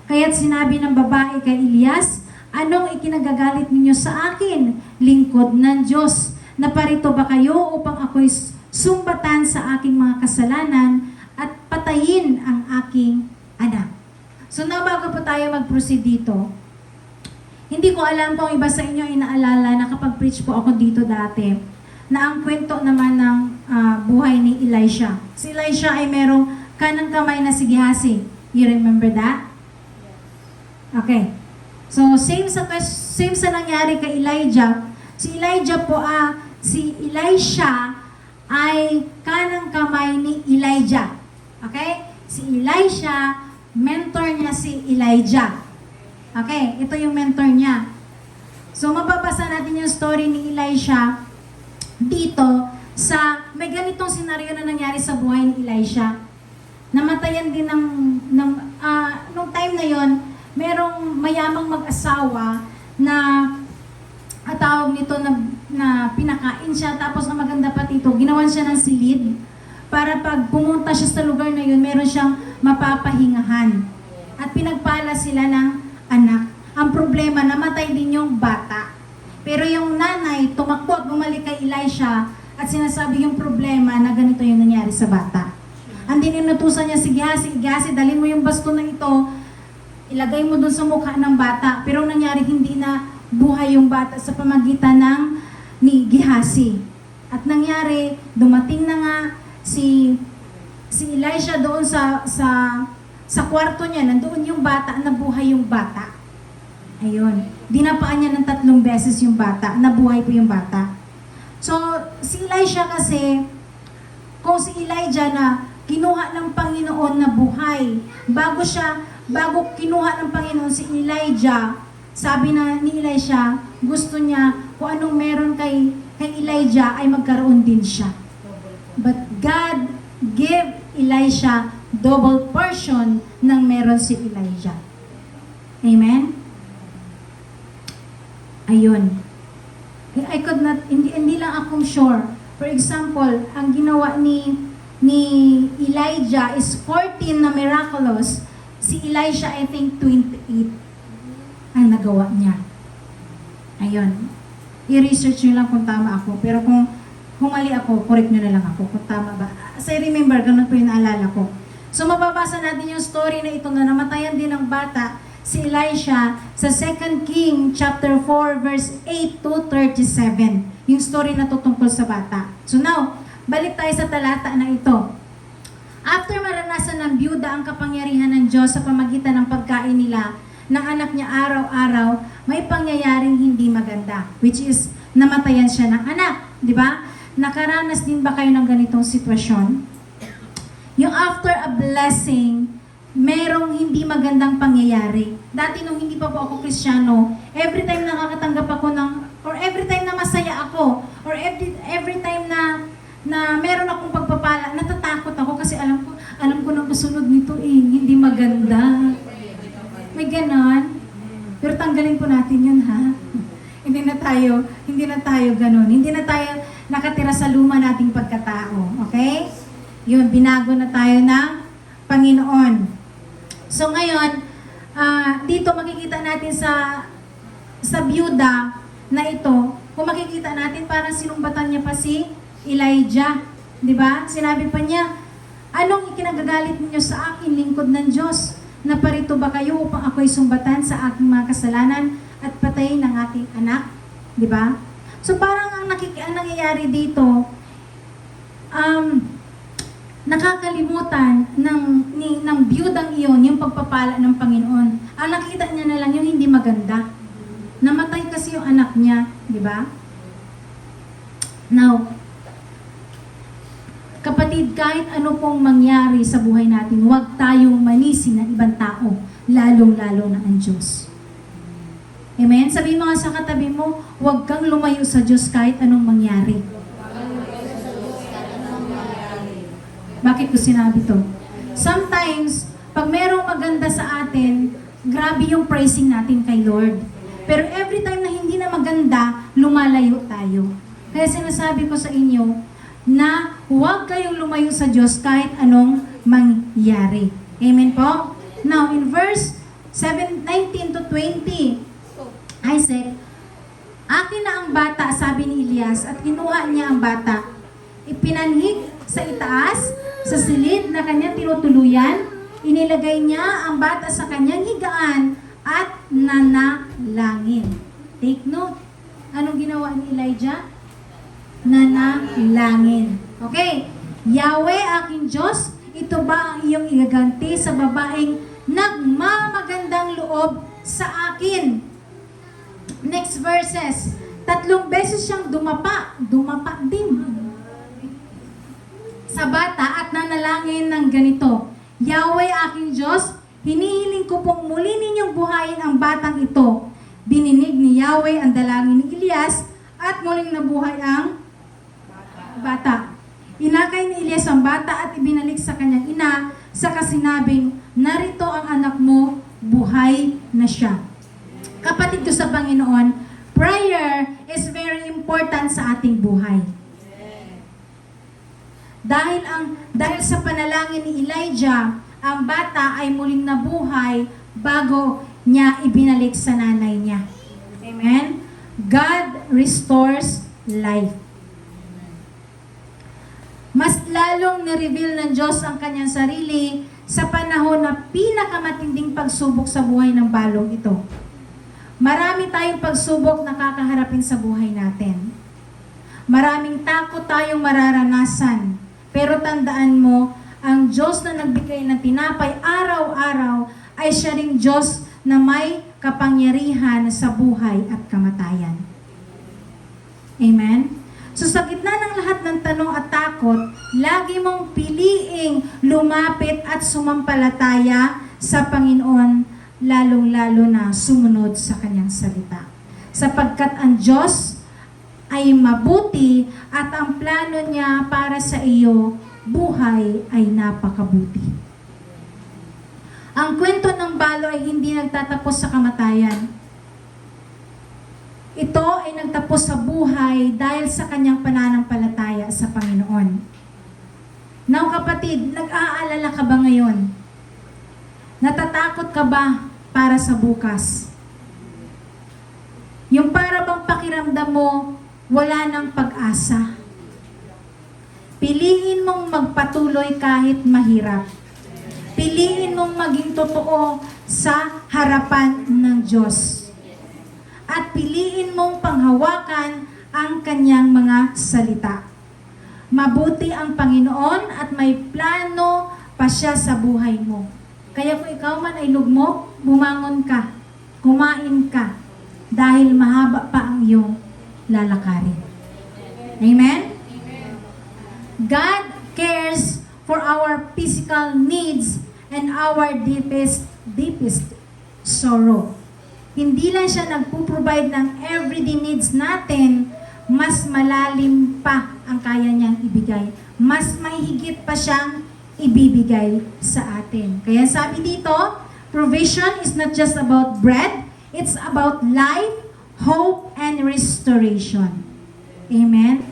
Kaya't sinabi ng babae kay Elias, anong ikinagagalit ninyo sa akin, lingkod ng Diyos? Naparito ba kayo upang ako'y sumbatan sa aking mga kasalanan at patayin ang aking anak? So now, bago po tayo mag-proceed dito, hindi ko alam kung iba sa inyo ay naalala na kapag preach po ako dito dati, na ang kwento naman ng buhay ni Elisha. Si Elisha ay merong kanang kamay na si Gehazi. You remember that? Okay. So, same sa nangyari kay Elijah. Si Elisha ay kanang kamay ni Elijah. Okay? Si Elisha, mentor niya si Elijah. Okay, ito yung mentor niya. So, mababasa natin yung story ni Elisha dito may ganitong senaryo na nangyari sa buhay ni Elisha. Namatayan din nung time na yon, merong mayamang mag-asawa na tawag nito na pinakain siya, tapos ang maganda pa dito, ginawan siya ng silid para pag pumunta siya sa lugar na yun, meron siyang mapapahingahan. At pinagpala sila ng anak. Ang problema, namatay din yung bata. Pero yung nanay, tumakbo at bumalik kay Elisha at sinasabi yung problema na ganito yung nangyari sa bata. Andin inutusan niya si Gehazi, dalhin mo yung baston na ito, ilagay mo dun sa mukha ng bata. Pero nangyari, hindi na buhay yung bata sa pamagitan ni Gehazi. At nangyari, dumating na nga si Elisha doon sa kwarto niya, nandoon yung bata, nabuhay yung bata. Ayun. Dinapaan niya ng 3 beses yung bata. Nabuhay po yung bata. So, si Elisha kasi, kung si Elijah na kinuha ng Panginoon na buhay, bago kinuha ng Panginoon si Elijah, sabi na ni Elisha, gusto niya kung anong meron kay Elijah ay magkaroon din siya. But God gave Elisha double portion ng meron si Elijah. Amen? Ayun. I could not, hindi lang akong sure. For example, ang ginawa ni Elijah is 14 na miraculous. Si Elisha, I think, 28 ang nagawa niya. Ayun. I-research nyo lang kung tama ako. Pero kung mali ako, correct nyo na lang ako kung tama ba. As I remember, ganun po yung naalala ko. So, mababasa natin yung story na ito na namatayan din ng bata, si Elisha, sa 2 King chapter 4, verse 8 to 37. Yung story na tutungkol sa bata. So now, balik tayo sa talata na ito. After maranasan ng byuda ang kapangyarihan ng Diyos sa pamagitan ng pagkain nila ng anak niya araw-araw, may pangyayaring hindi maganda, which is namatayan siya ng anak. Di ba? Nakaranas din ba kayo ng ganitong sitwasyon? Yung after a blessing, merong hindi magandang pangyayari. Dati nung hindi pa po ako Kristiyano, every time nakakatanggap ako or every time na masaya ako, or every time na meron akong pagpapala, natatakot ako kasi alam ko na kasunod nito hindi maganda. May ganon. Pero tanggalin po natin yun, ha? Hindi na tayo ganon. Hindi na tayo nakatira sa luma nating pagkatao. Okay? Yun, binago na tayo ng Panginoon. So ngayon, dito makikita natin sa byuda na ito, kung makikita natin parang sinumbatan niya pa si Elijah. Di ba? Sinabi pa niya, anong ikinagagalit ninyo sa akin, lingkod ng Diyos? Naparito ba kayo upang ako'y sumbatan sa aking mga kasalanan at patayin ng aking anak? Di ba? So parang ang nangyayari dito, nakakalimutan ng byudang iyon yung pagpapala ng Panginoon. Ang nakita niya na lang yung hindi maganda. Namatay kasi yung anak niya, di ba? Now, kapatid, kahit ano pong mangyari sa buhay natin, huwag tayong manisi ng ibang tao, lalong-lalo na ang Diyos. Amen? Sabihin mo nga sa katabi mo, huwag kang lumayo sa Diyos kahit anong mangyari. Bakit ko sinabi to? Sometimes, pag merong maganda sa atin, grabe yung praising natin kay Lord. Pero every time na hindi na maganda, lumalayo tayo. Kaya sinasabi ko sa inyo, na huwag kayong lumayo sa Diyos kahit anong mangyari. Amen po? Now, in verse 19 to 20, Isaac, akin na ang bata, sabi ni Elias, at kinuha niya ang bata. Ipinanhig sa itaas, sa silid na kanyang tinutuluyan, inilagay niya ang bata sa kanyang higaan at nanalangin. Take note. Anong ginawa ni Elijah? Nanalangin. Okay. Yahweh, aking Diyos, ito ba ang iyong igaganti sa babaeng nagmamagandang loob sa akin? Next verses. 3 beses siyang dumapa din sa bata at nanalangin ng ganito. Yahweh, aking Diyos, hinihiling ko pong muli ninyong buhayin ang batang ito. Bininig ni Yahweh ang dalangin ni Elias at muling nabuhay ang bata. Inakay ni Elias ang bata at ibinalik sa kanyang ina sa kasinabing, narito ang anak mo, buhay na siya. Kapatid ko sa Panginoon, prayer is very important sa ating buhay. Dahil sa panalangin ni Elijah, ang bata ay muling nabuhay bago niya ibinalik sa nanay niya. Amen? God restores life. Mas lalong nireveal ng Diyos ang kanyang sarili sa panahon na pinakamatinding pagsubok sa buhay ng balong ito. Marami tayong pagsubok na kakaharapin sa buhay natin. Maraming takot tayong mararanasan. Pero tandaan mo, ang Diyos na nagbigay ng tinapay araw-araw ay siya ring Diyos na may kapangyarihan sa buhay at kamatayan. Amen? So sa gitna ng lahat ng tanong at takot, lagi mong piliing lumapit at sumampalataya sa Panginoon, lalong-lalo na sumunod sa Kanyang salita. Sapagkat ang Diyos ay mabuti at ang plano niya para sa iyo, buhay ay napakabuti. Ang kwento ng balo ay hindi nagtatapos sa kamatayan. Ito ay nagtapos sa buhay dahil sa kanyang pananampalataya sa Panginoon. Now kapatid, nag-aalala ka ba ngayon? Natatakot ka ba para sa bukas? Yung para bang pakiramdam mo, wala ng pag-asa. Piliin mong magpatuloy kahit mahirap. Piliin mong maging totoo sa harapan ng Diyos. At piliin mong panghawakan ang kanyang mga salita. Mabuti ang Panginoon at may plano pa siya sa buhay mo. Kaya kung ikaw man ay lugmok, bumangon ka, kumain ka, dahil mahaba pa ang iyong lalakarin. Amen? God cares for our physical needs and our deepest sorrow. Hindi lang siya nagpo-provide ng everyday needs natin, mas malalim pa ang kaya niyang ibigay. Mas may higit pa siyang ibibigay sa atin. Kaya sabi dito, provision is not just about bread, it's about life, hope, and restoration. Amen?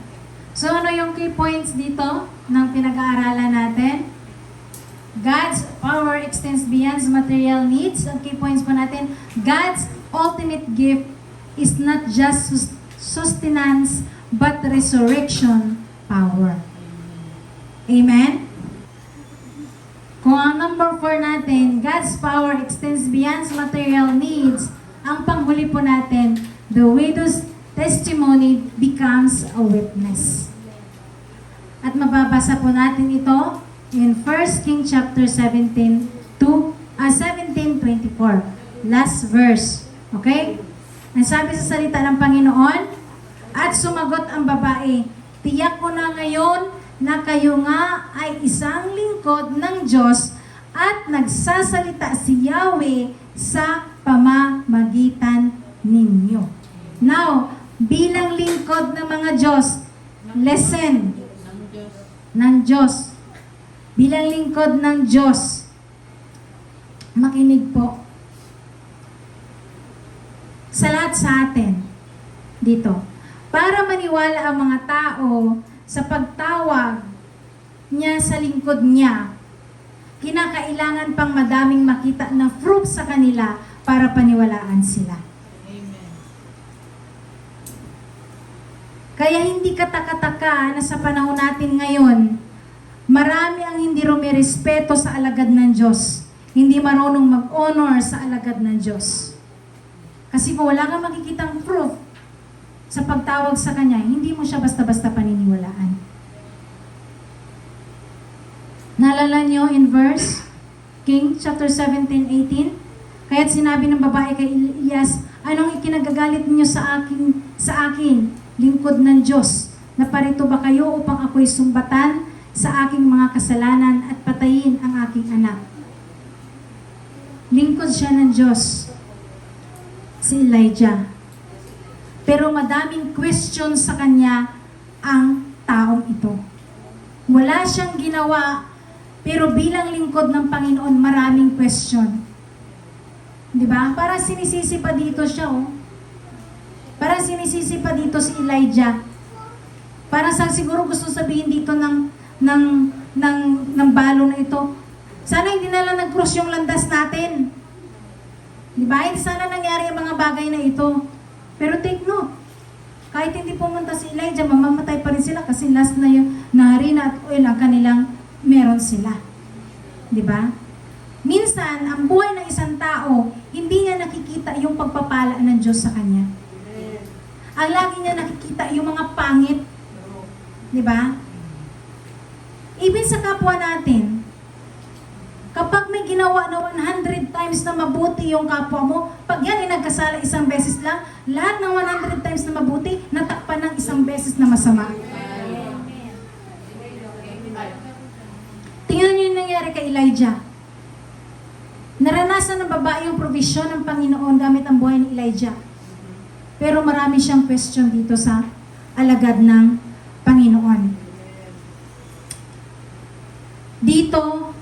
So ano yung key points dito ng pinag-aaralan natin? God's power extends beyond material needs. Ang key points po natin, God's ultimate gift is not just sustenance, but resurrection power. Amen? Kung ang number 4 natin, God's power extends beyond material needs, ang panghuli po natin, the widow's testimony becomes a witness. At mababasa po natin ito in 1 King chapter 17:24. Last verse. Okay? Ang sabi sa salita ng Panginoon, at sumagot ang babae, tiyak ko na ngayon na kayo nga ay isang lingkod ng Diyos at nagsasalita si Yahweh sa pamamagitan ninyo. Now, bilang lingkod ng mga Diyos, listen, ng Diyos, bilang lingkod ng Diyos, makinig po. Sa lahat sa atin, dito, para maniwala ang mga tao sa pagtawag niya sa lingkod niya, kinakailangan pang madaming makita na fruit sa kanila para paniwalaan sila. Kaya hindi kataka-taka na sa panahon natin ngayon, marami ang hindi rumirespeto sa alagad ng Diyos. Hindi marunong mag-honor sa alagad ng Diyos. Kasi kung wala kang makikitang proof sa pagtawag sa Kanya, hindi mo siya basta-basta paniniwalaan. Naalala niyo in verse King chapter 17:18? Kaya't sinabi ng babae kay Elias, anong ikinagagalit niyo sa akin, lingkod ng Diyos? Naparito ba kayo upang ako'y sumbatan sa aking mga kasalanan at patayin ang aking anak? Lingkod siya ng Diyos, si Elijah. Pero madaming question sa kanya ang taong ito. Wala siyang ginawa, pero bilang lingkod ng Panginoon, maraming question. Di ba? Para sinisisi pa dito siya, oh. Para sinisisi pa dito si Elijah. Para sa siguro gusto sabihin dito ng balo na ito, sana hindi na lang nag-cross yung landas natin. Di ba? Hindi sana nangyari ang mga bagay na ito. Pero take note, kahit hindi pumunta si Elijah, mamamatay pa rin sila kasi last na yung harina at oil ang kanilang meron sila. Di ba? Minsan, ang buhay ng isang tao, hindi niya nakikita yung pagpapala ng Diyos sa kanya. Ang lagi niya nakikita yung mga pangit. Di ba? Even sa kapwa natin, kapag may ginawa na 100 times times na mabuti yung kapwa mo, pag yan ay nagkasala isang beses lang, lahat ng 100 times na mabuti, natakpan ng isang beses na masama. Tingnan niyo yung nangyari kay Elijah. Naranasan ng babae yung provision ng Panginoon gamit ang buhay ni Elijah. Pero marami siyang question dito sa alagad ng Panginoon. Dito,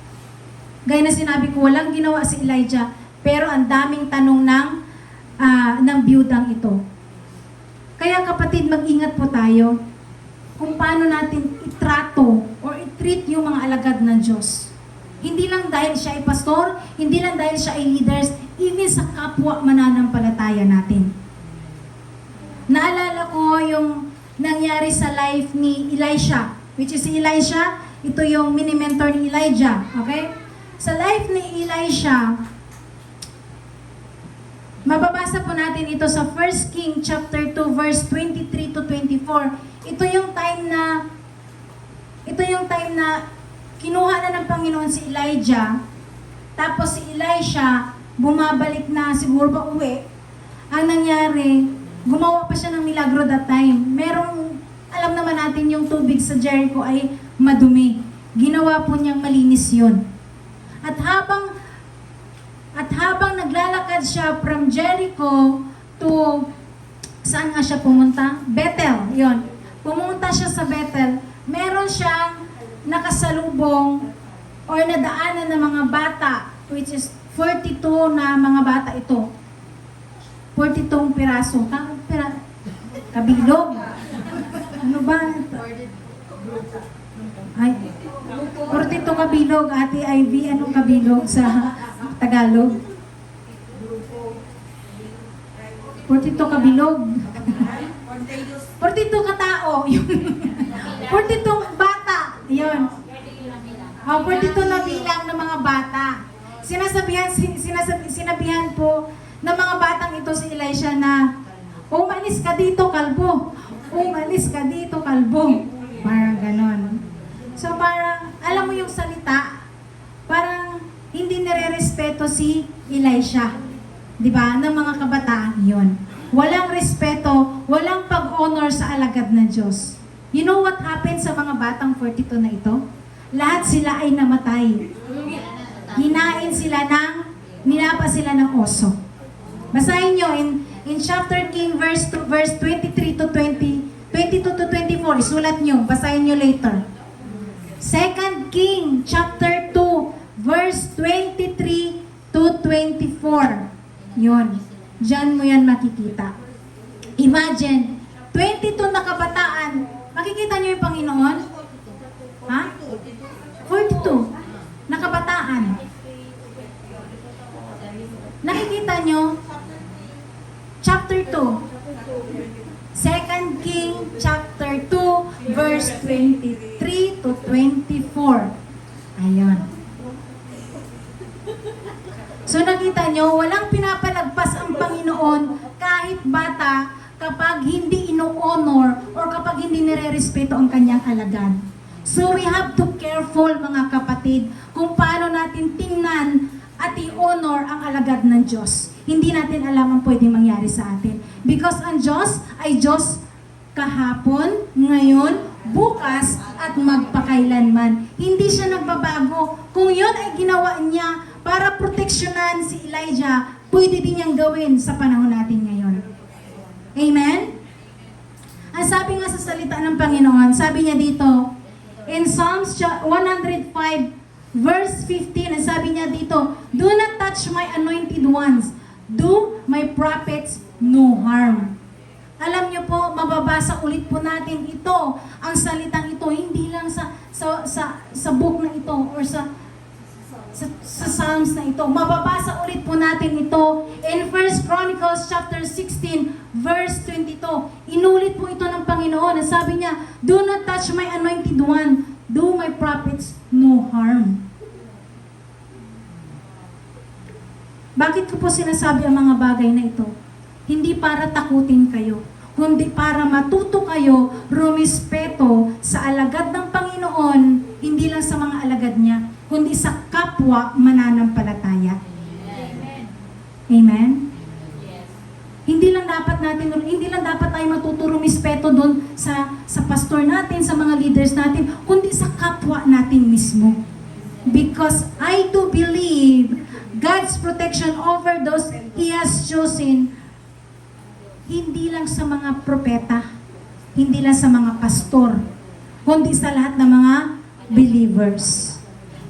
gaya na sinabi ko, walang ginawa si Elijah, pero ang daming tanong ng biyudang ito. Kaya kapatid, mag-ingat po tayo kung paano natin itrato or i-treat yung mga alagad ng Diyos. Hindi lang dahil siya ay pastor, hindi lang dahil siya ay leaders, even sa kapwa mananampalataya natin. Naalala ko yung nangyari sa life ni Elisha, which is si Elisha, ito yung mini-mentor ni Elijah, okay? Sa life ni Elisha, mababasa po natin ito sa 1 King chapter 2 verse 23 to 24. Ito yung time na kinuha na ng Panginoon si Elijah, tapos si Elisha bumabalik na, siguro ba uwi. Ang nangyari, gumawa pa siya ng milagro that time. Alam naman natin yung tubig sa Jericho ay madumi. Ginawa po niyang malinis yun. At habang naglalakad siya from Jericho to, saan nga siya pumunta? Bethel, yon. Pumunta siya sa Bethel, meron siyang nakasalubong or nadaanan ng mga bata, which is 42 na mga bata ito. 42 piraso. Kabilog. Ano ba? Ay, 42 kabilog, Ate Ivy, anong kabilog sa Tagalog? 42 kabilog. 42 katao. 42 bata. Yun. 42 na bilang ng mga bata. Sinabihan po ng mga batang ito si Elisha na, umalis ka dito, kalbo. Umalis ka dito, kalbo. Parang ganon. So parang, alam mo yung salita, parang hindi nire-respeto si Elisha. Diba? Ng mga kabataan yun. Walang respeto, walang pag-honor sa alagad ng Diyos. You know what happened sa mga batang 42 na ito? Lahat sila ay namatay. Ninapa sila ng oso. Basahin nyo in chapter King verse 23 to 22 to 24. Isulat nyo, basahin nyo later. 2 King chapter 2 verse 23 to 24. Yun. Diyan mo yan makikita. Imagine, 22 na kabataan. Makikita nyo yung Panginoon? Ha? 42 na kabataan. Nakikita nyo? Chapter 2. 2 King chapter 2 verse 23 to 24. Ayun. So nakita nyo, walang pinapalagpas ang Panginoon kahit bata kapag hindi ino-honor or kapag hindi nire-respeto ang kanyang alagad. So we have to careful mga kapatid kung paano natin tingnan at i-honor ang alagad ng Diyos. Hindi natin alam ang pwedeng mangyari sa atin. Because ang Diyos ay Diyos kahapon, ngayon, bukas, at magpakailanman. Hindi siya nagbabago. Kung yun ay ginawa niya para proteksyonan si Elijah, pwede din niyang gawin sa panahon natin ngayon. Amen? Ang sabi nga sa salita ng Panginoon, sabi niya dito, in Psalms 105, verse 15, ang sabi niya dito, do not touch my anointed ones. Do my prophets no harm. Alam niyo po, mababasa ulit po natin ito, ang salitang ito, hindi lang sa book na ito or sa Psalms na ito. Mababasa ulit po natin ito in 1 Chronicles chapter 16 verse 22. Inulit po ito ng Panginoon. Sabi niya, do not touch my anointed one. Do my prophets no harm. Bakit ko po sinasabi ang mga bagay na ito? Hindi para takutin kayo, kundi para matuto kayo rumispeto sa alagad ng Panginoon, hindi lang sa mga alagad niya, kundi sa kapwa mananampalataya. Amen? Hindi lang dapat tayo matuturo respeto doon sa pastor natin, sa mga leaders natin, kundi sa kapwa natin mismo. Because I do believe God's protection over those He has chosen, hindi lang sa mga propeta, hindi lang sa mga pastor, kundi sa lahat ng mga believers.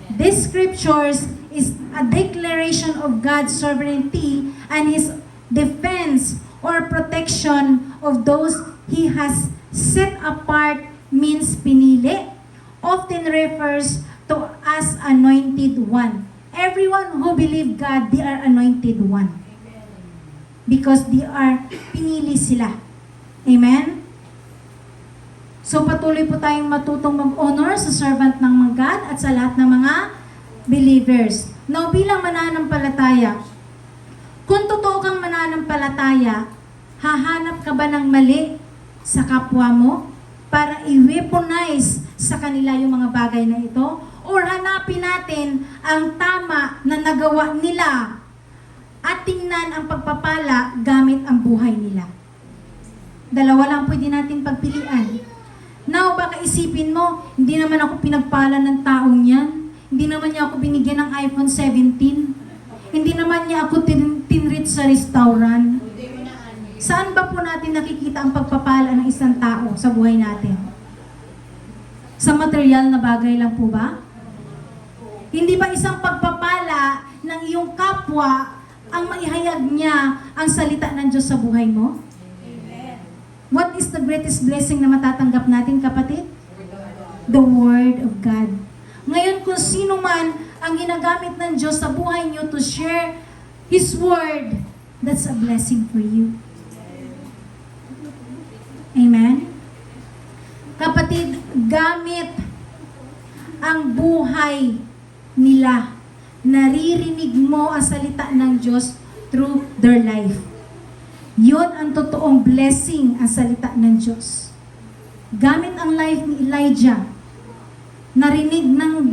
These scriptures is a declaration of God's sovereignty and His defense or protection of those He has set apart, means pinili, often refers to as anointed one. Everyone who believe God, they are anointed one. Because they are, pinili sila. Amen? So patuloy po tayong matutong mag-honor sa servant ng God at sa lahat ng mga believers. Now, bilang mananampalataya, kung totoo kang mananampalataya, hahanap ka ba ng mali sa kapwa mo para i-weaponize sa kanila yung mga bagay na ito? Or hanapin natin ang tama na nagawa nila at tingnan ang pagpapala gamit ang buhay nila? Dalawa lang pwede natin pagpilian. Now, baka isipin mo, hindi naman ako pinagpala ng taong yan. Hindi naman niya ako binigyan ng iPhone 17. Hindi naman niya ako tinreat sa restaurant. Saan ba po natin nakikita ang pagpapala ng isang tao sa buhay natin? Sa material na bagay lang po ba? Hindi ba isang pagpapala ng iyong kapwa ang maihayag niya ang salita ng Diyos sa buhay mo? What is the greatest blessing na matatanggap natin, kapatid? The Word of God. Ngayon, kung sino man ang ginagamit ng Diyos sa buhay niyo to share His Word, that's a blessing for you. Amen? Kapatid, gamit ang buhay nila. Naririnig mo ang salita ng Diyos through their life. Yun ang totoong blessing, ang salita ng Diyos. Gamit ang life ni Elijah, narinig ng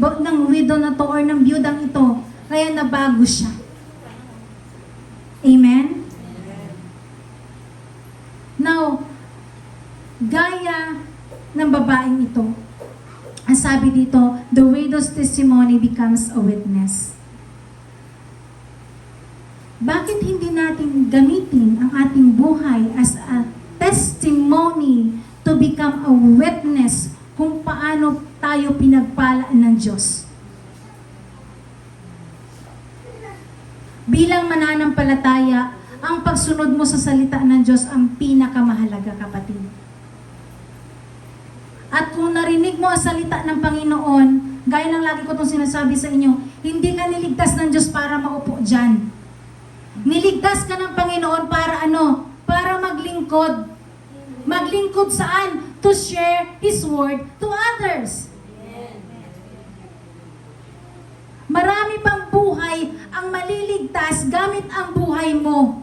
widow na to or ng biyudang ito, kaya nabago siya. Amen? Now, gaya ng babaeng ito, ang sabi dito, the widow's testimony becomes a witness. Bakit hindi natin gamitin ang ating buhay as a testimony to become a witness kung paano tayo pinagpala ng Diyos? Bilang mananampalataya, ang pagsunod mo sa salita ng Diyos ang pinakamahalaga, kapatid. At kung narinig mo ang salita ng Panginoon, gaya ng lagi ko itong sinasabi sa inyo, hindi ka niligtas ng Diyos para maupo dyan. Niligtas ka ng Panginoon para ano? Para maglingkod. Maglingkod saan? To share His Word to others. Marami pang buhay ang maliligtas gamit ang buhay mo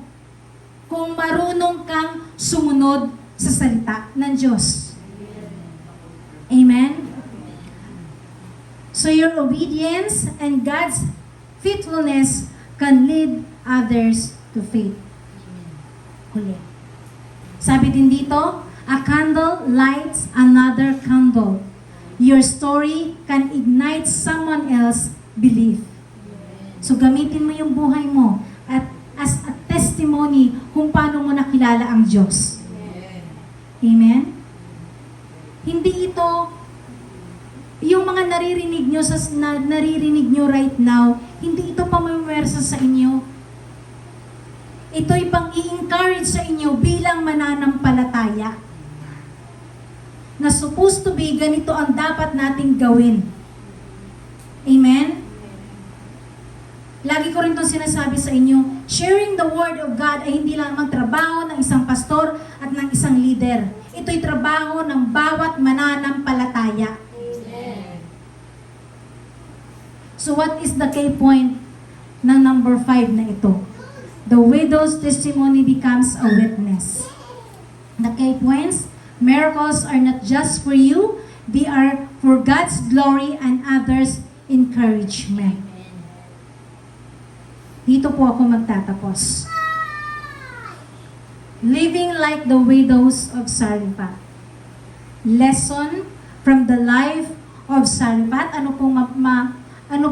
kung marunong kang sumunod sa salita ng Diyos. Amen? So your obedience and God's faithfulness can lead others to faith. Huli. Sabi din dito, a candle lights another candle. Your story can ignite someone else's belief. So gamitin mo yung buhay mo at as a testimony kung paano mo nakilala ang Diyos. Amen? Hindi ito yung mga naririnig nyo right now, hindi ito pamimwersa sa inyo. Ito'y pang i-encourage sa inyo bilang mananampalataya. Na supposed to be, ganito ang dapat nating gawin. Amen? Lagi ko rin itong sinasabi sa inyo, sharing the Word of God ay hindi lang trabaho ng isang pastor at ng isang leader. Ito'y trabaho ng bawat mananampalataya. So what is the key point ng number 5 na ito? The widow's testimony becomes a witness. The key points, miracles are not just for you, they are for God's glory and others' encouragement. Dito po ako magtatapos. Living like the widows of Zarephath. Lesson from the life of Zarephath. Ano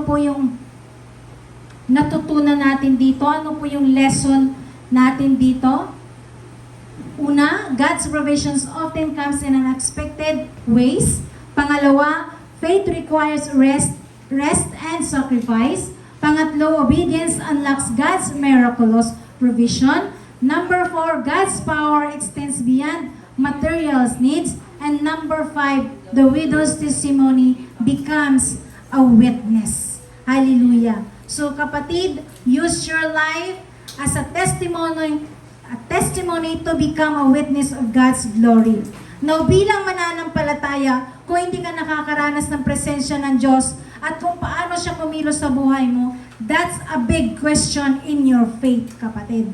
po yung natutunan natin dito? Ano po yung lesson natin dito? Una, God's provisions often comes in unexpected ways. Pangalawa, faith requires rest and sacrifice. Pangatlo, obedience unlocks God's miraculous provision. Number 4, God's power extends beyond materials needs. And number 5, the widow's testimony becomes a witness. Hallelujah. So kapatid, use your life as a testimony to become a witness of God's glory. Now, bilang mananampalataya, kung hindi ka nakakaranas ng presensya ng Diyos at kung paano siya kumilos sa buhay mo, that's a big question in your faith, kapatid.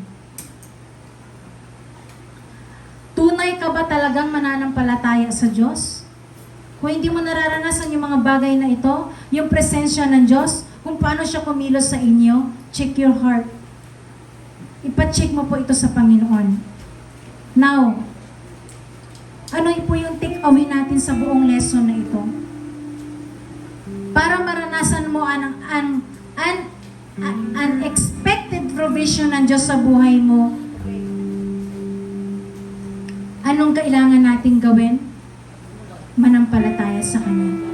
Tunay ka ba talagang mananampalataya sa Diyos? Kung hindi mo nararanasan yung mga bagay na ito, yung presensya ng Diyos, kung paano siya kumilos sa inyo, check your heart. Ipacheck mo po ito sa Panginoon. Now, ano po yung take away natin sa buong lesson na ito? Para maranasan mo ang unexpected provision ng Diyos sa buhay mo, anong kailangan nating gawin? Manampalataya sa Kanya.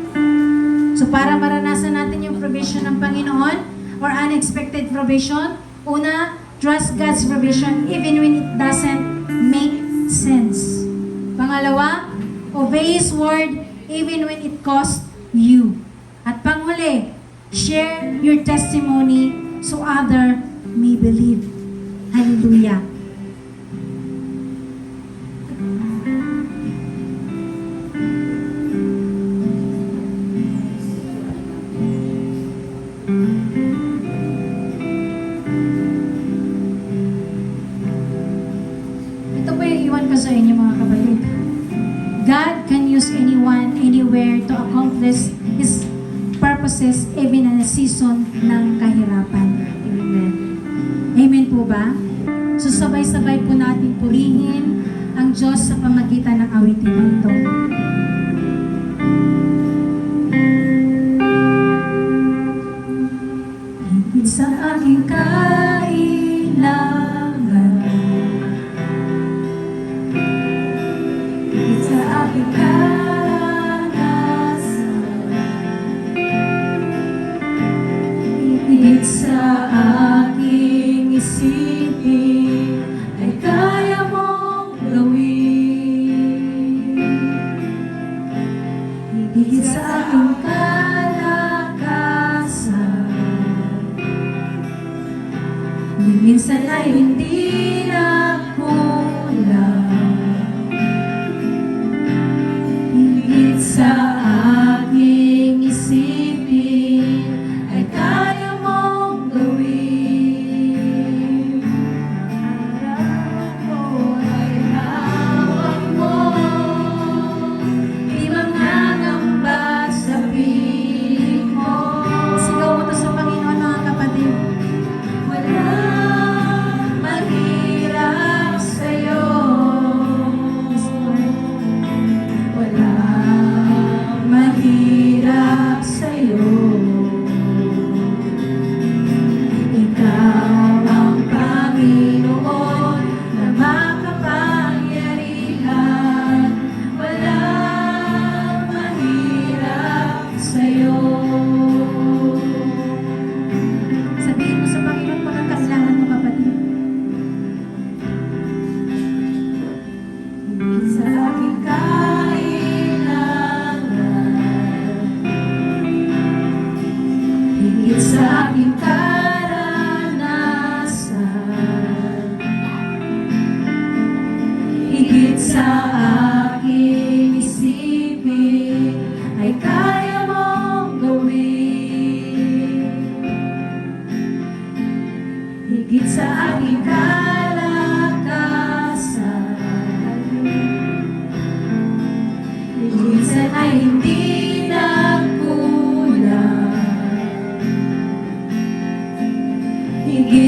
So para maranasan natin yung provision ng Panginoon or unexpected provision, una, trust God's provision even when it doesn't make sense. Pangalawa, obey His word even when it costs you. At panghuli, share your testimony so other may believe. Hallelujah. Ito po yung iwan ko sa inyo mga kapatid. God can use anyone, anywhere to accomplish His purposes even in a season ng kahirapan. Amen. Amen po ba? So sabay-sabay po natin purihin ang Diyos sa pamagitan ng awitin na ito. Higit sa aking kailangan, higit sa aking karanasan, higit sa aking isipin, ay kaya mong gawin. Higit sa aking kalakasan, ni minsan ay hindi na kulang. Higit sa aking isipin, ay kaya mong gawin. Harap ko ay hawak mo, di mangangamba sa piling mo. Sigaw mo to sa Panginoon mga kapatid. Walang mahirap sa'yo. Yes, Lord. Walang mahirap sa'yo. Ikaw ang Panginoon na makapangyarihan. Walang mahirap sa'yo. Sabihin mo sa Panginoon kung anong kailangan mo, kapatid. Higit sa aking kailangan, higit sa aking karanasan, higit sa aking isipin, ay kaya mong gawin. Higit sa aking kalakasan, minsan ay hindi na kulang. Higit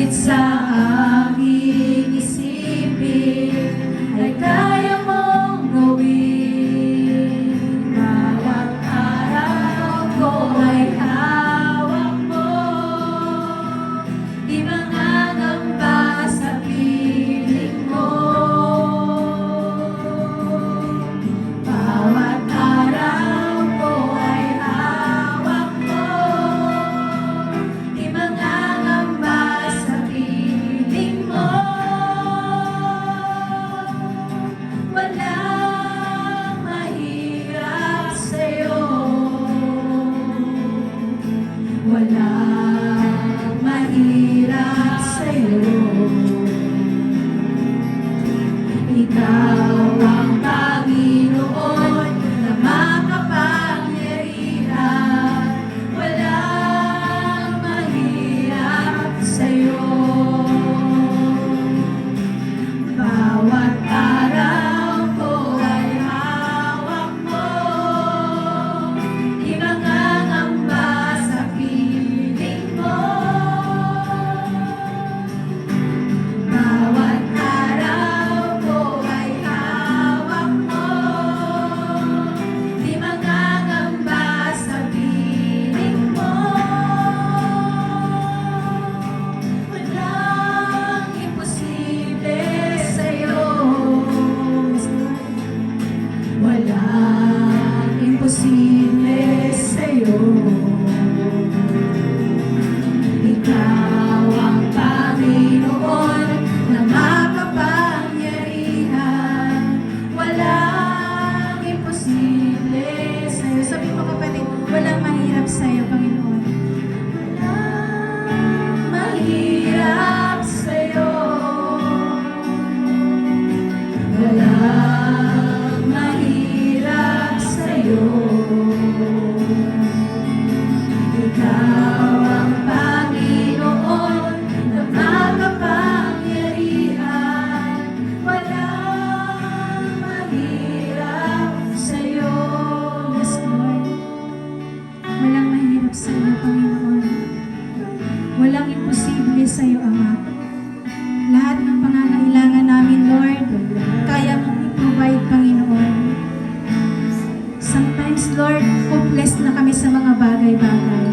bagay-bagay.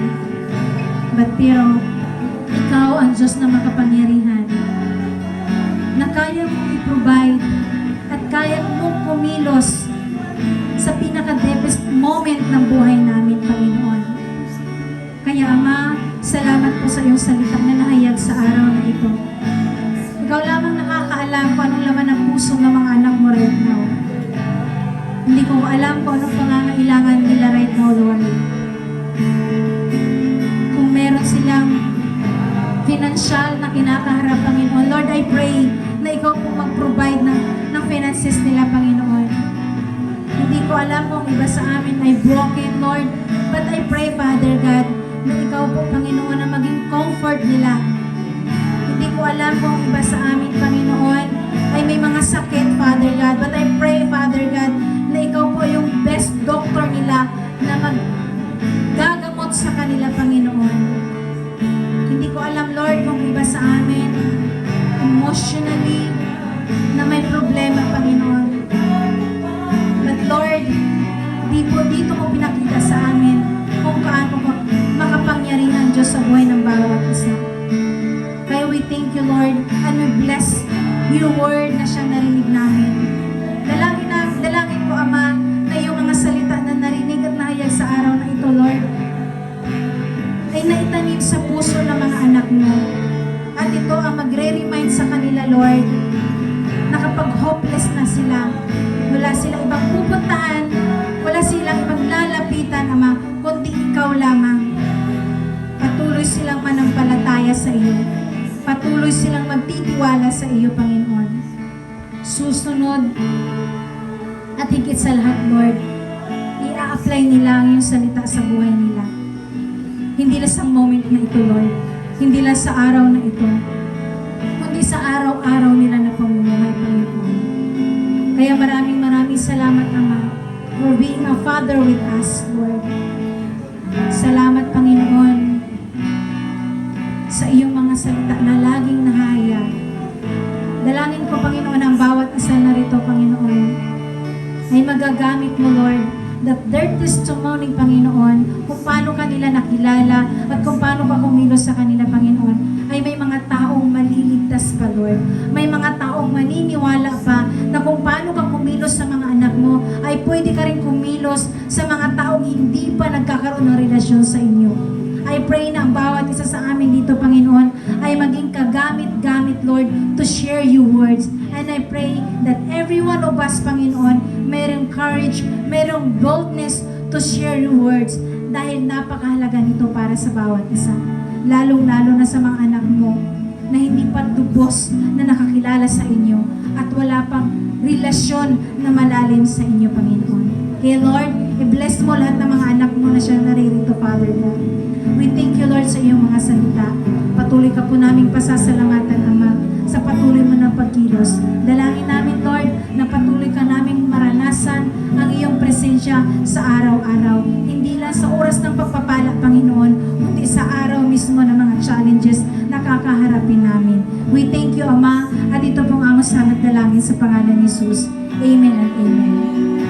But pero, ikaw ang Diyos na makapangyarihan, na kaya mong i-provide at kaya mong kumilos sa pinaka-deepest moment ng buhay namin, Panginoon. Kaya Ama, salamat po sa iyong salita na nahayag sa araw na ito. Ikaw lamang nakakaalam kung anong laman ng puso ng mga anak mo right now. Hindi ko alam kung anong pangangailangan nila right now, Lord. Kung meron silang financial na kinakaharap, Panginoon, Lord, I pray na ikaw po mag-provide ng finances nila, Panginoon. Hindi ko alam kung iba sa amin ay broken, Lord, but I pray, Father God, na ikaw po, Panginoon, na maging comfort nila. Hindi ko alam kung iba sa amin, Panginoon, ay may mga sakit, Father God, but I pray, Father God, na ikaw po yung best doctor nila na maggagamot sa kanila, Panginoon. Hindi ko alam, Lord, kung iba sa amin emotionally na may problema, Panginoon. But Lord, dito mo pinakita sa amin kung kaano ko makapangyarihan, Diyos, sa buhay ng bawat isa. Kaya we thank you, Lord, and we bless your word na siyang narinig namin. Dalangin ko, Ama, na yung mga salita na narinig at nahayag sa araw na ito, Lord, ay naitanim sa puso ng mga anak mo. At ito ang magre-remind sa kanila, Lord, na kapag hopeless na sila, wala silang ibang pupuntahan, wala silang ibang lalapitan, Ama, kundi ikaw lamang. Patuloy silang manampalataya sa iyo. Patuloy silang magtitiwala sa iyo, Panginoon. Susunod at higit sa lahat, Lord, i-apply nila ang iyong salita sa buhay nila. Hindi lang sa moment na ito, Lord. Hindi lang sa araw na ito. Kundi sa araw-araw nila na pamumuhay, Panginoon. Kaya maraming salamat, Ama, for being a Father with us, Lord. Salamat, Panginoon, sa iyong mga salita na laging nahayag. Dalangin ko, Panginoon, ang bawat isa na rito, Panginoon, ay magagamit mo, Lord, that their testimony, Panginoon, kung paano kanila nakilala at kung paano ka kumilos sa kanila, Panginoon, ay may mga taong maliligtas pa, Lord. May mga taong maniniwala pa na kung paano ka kumilos sa mga anak mo, ay pwede ka rin kumilos sa mga taong hindi pa nagkakaroon ng relasyon sa inyo. I pray na ang bawat isa sa amin dito, Panginoon, ay maging kagamit-gamit, Lord, to share your words. And I pray that every one of us, Panginoon, mayroong courage, mayroong boldness to share your words dahil napakahalaga nito para sa bawat isa. Lalong-lalo na sa mga anak mo na hindi pa lubos na nakakilala sa inyo at wala pang relasyon na malalim sa inyo, Panginoon. Kaya Lord, i-bless mo lahat ng mga anak mo na siya naririto, Father God. We thank you, Lord, sa iyong mga salita. Patuloy ka po naming pasasalamatan, Ama, sa patuloy mo ng pagkilos. Dalangin namin, Lord, na patuloy ka naming maranasan ang iyong presensya sa araw-araw. Hindi lang sa oras ng pagpapala, Panginoon, kundi sa araw mismo ng mga challenges na kakaharapin namin. We thank you, Ama, at ito pong ang samat dalangin sa pangalan ni Jesus. Amen and amen.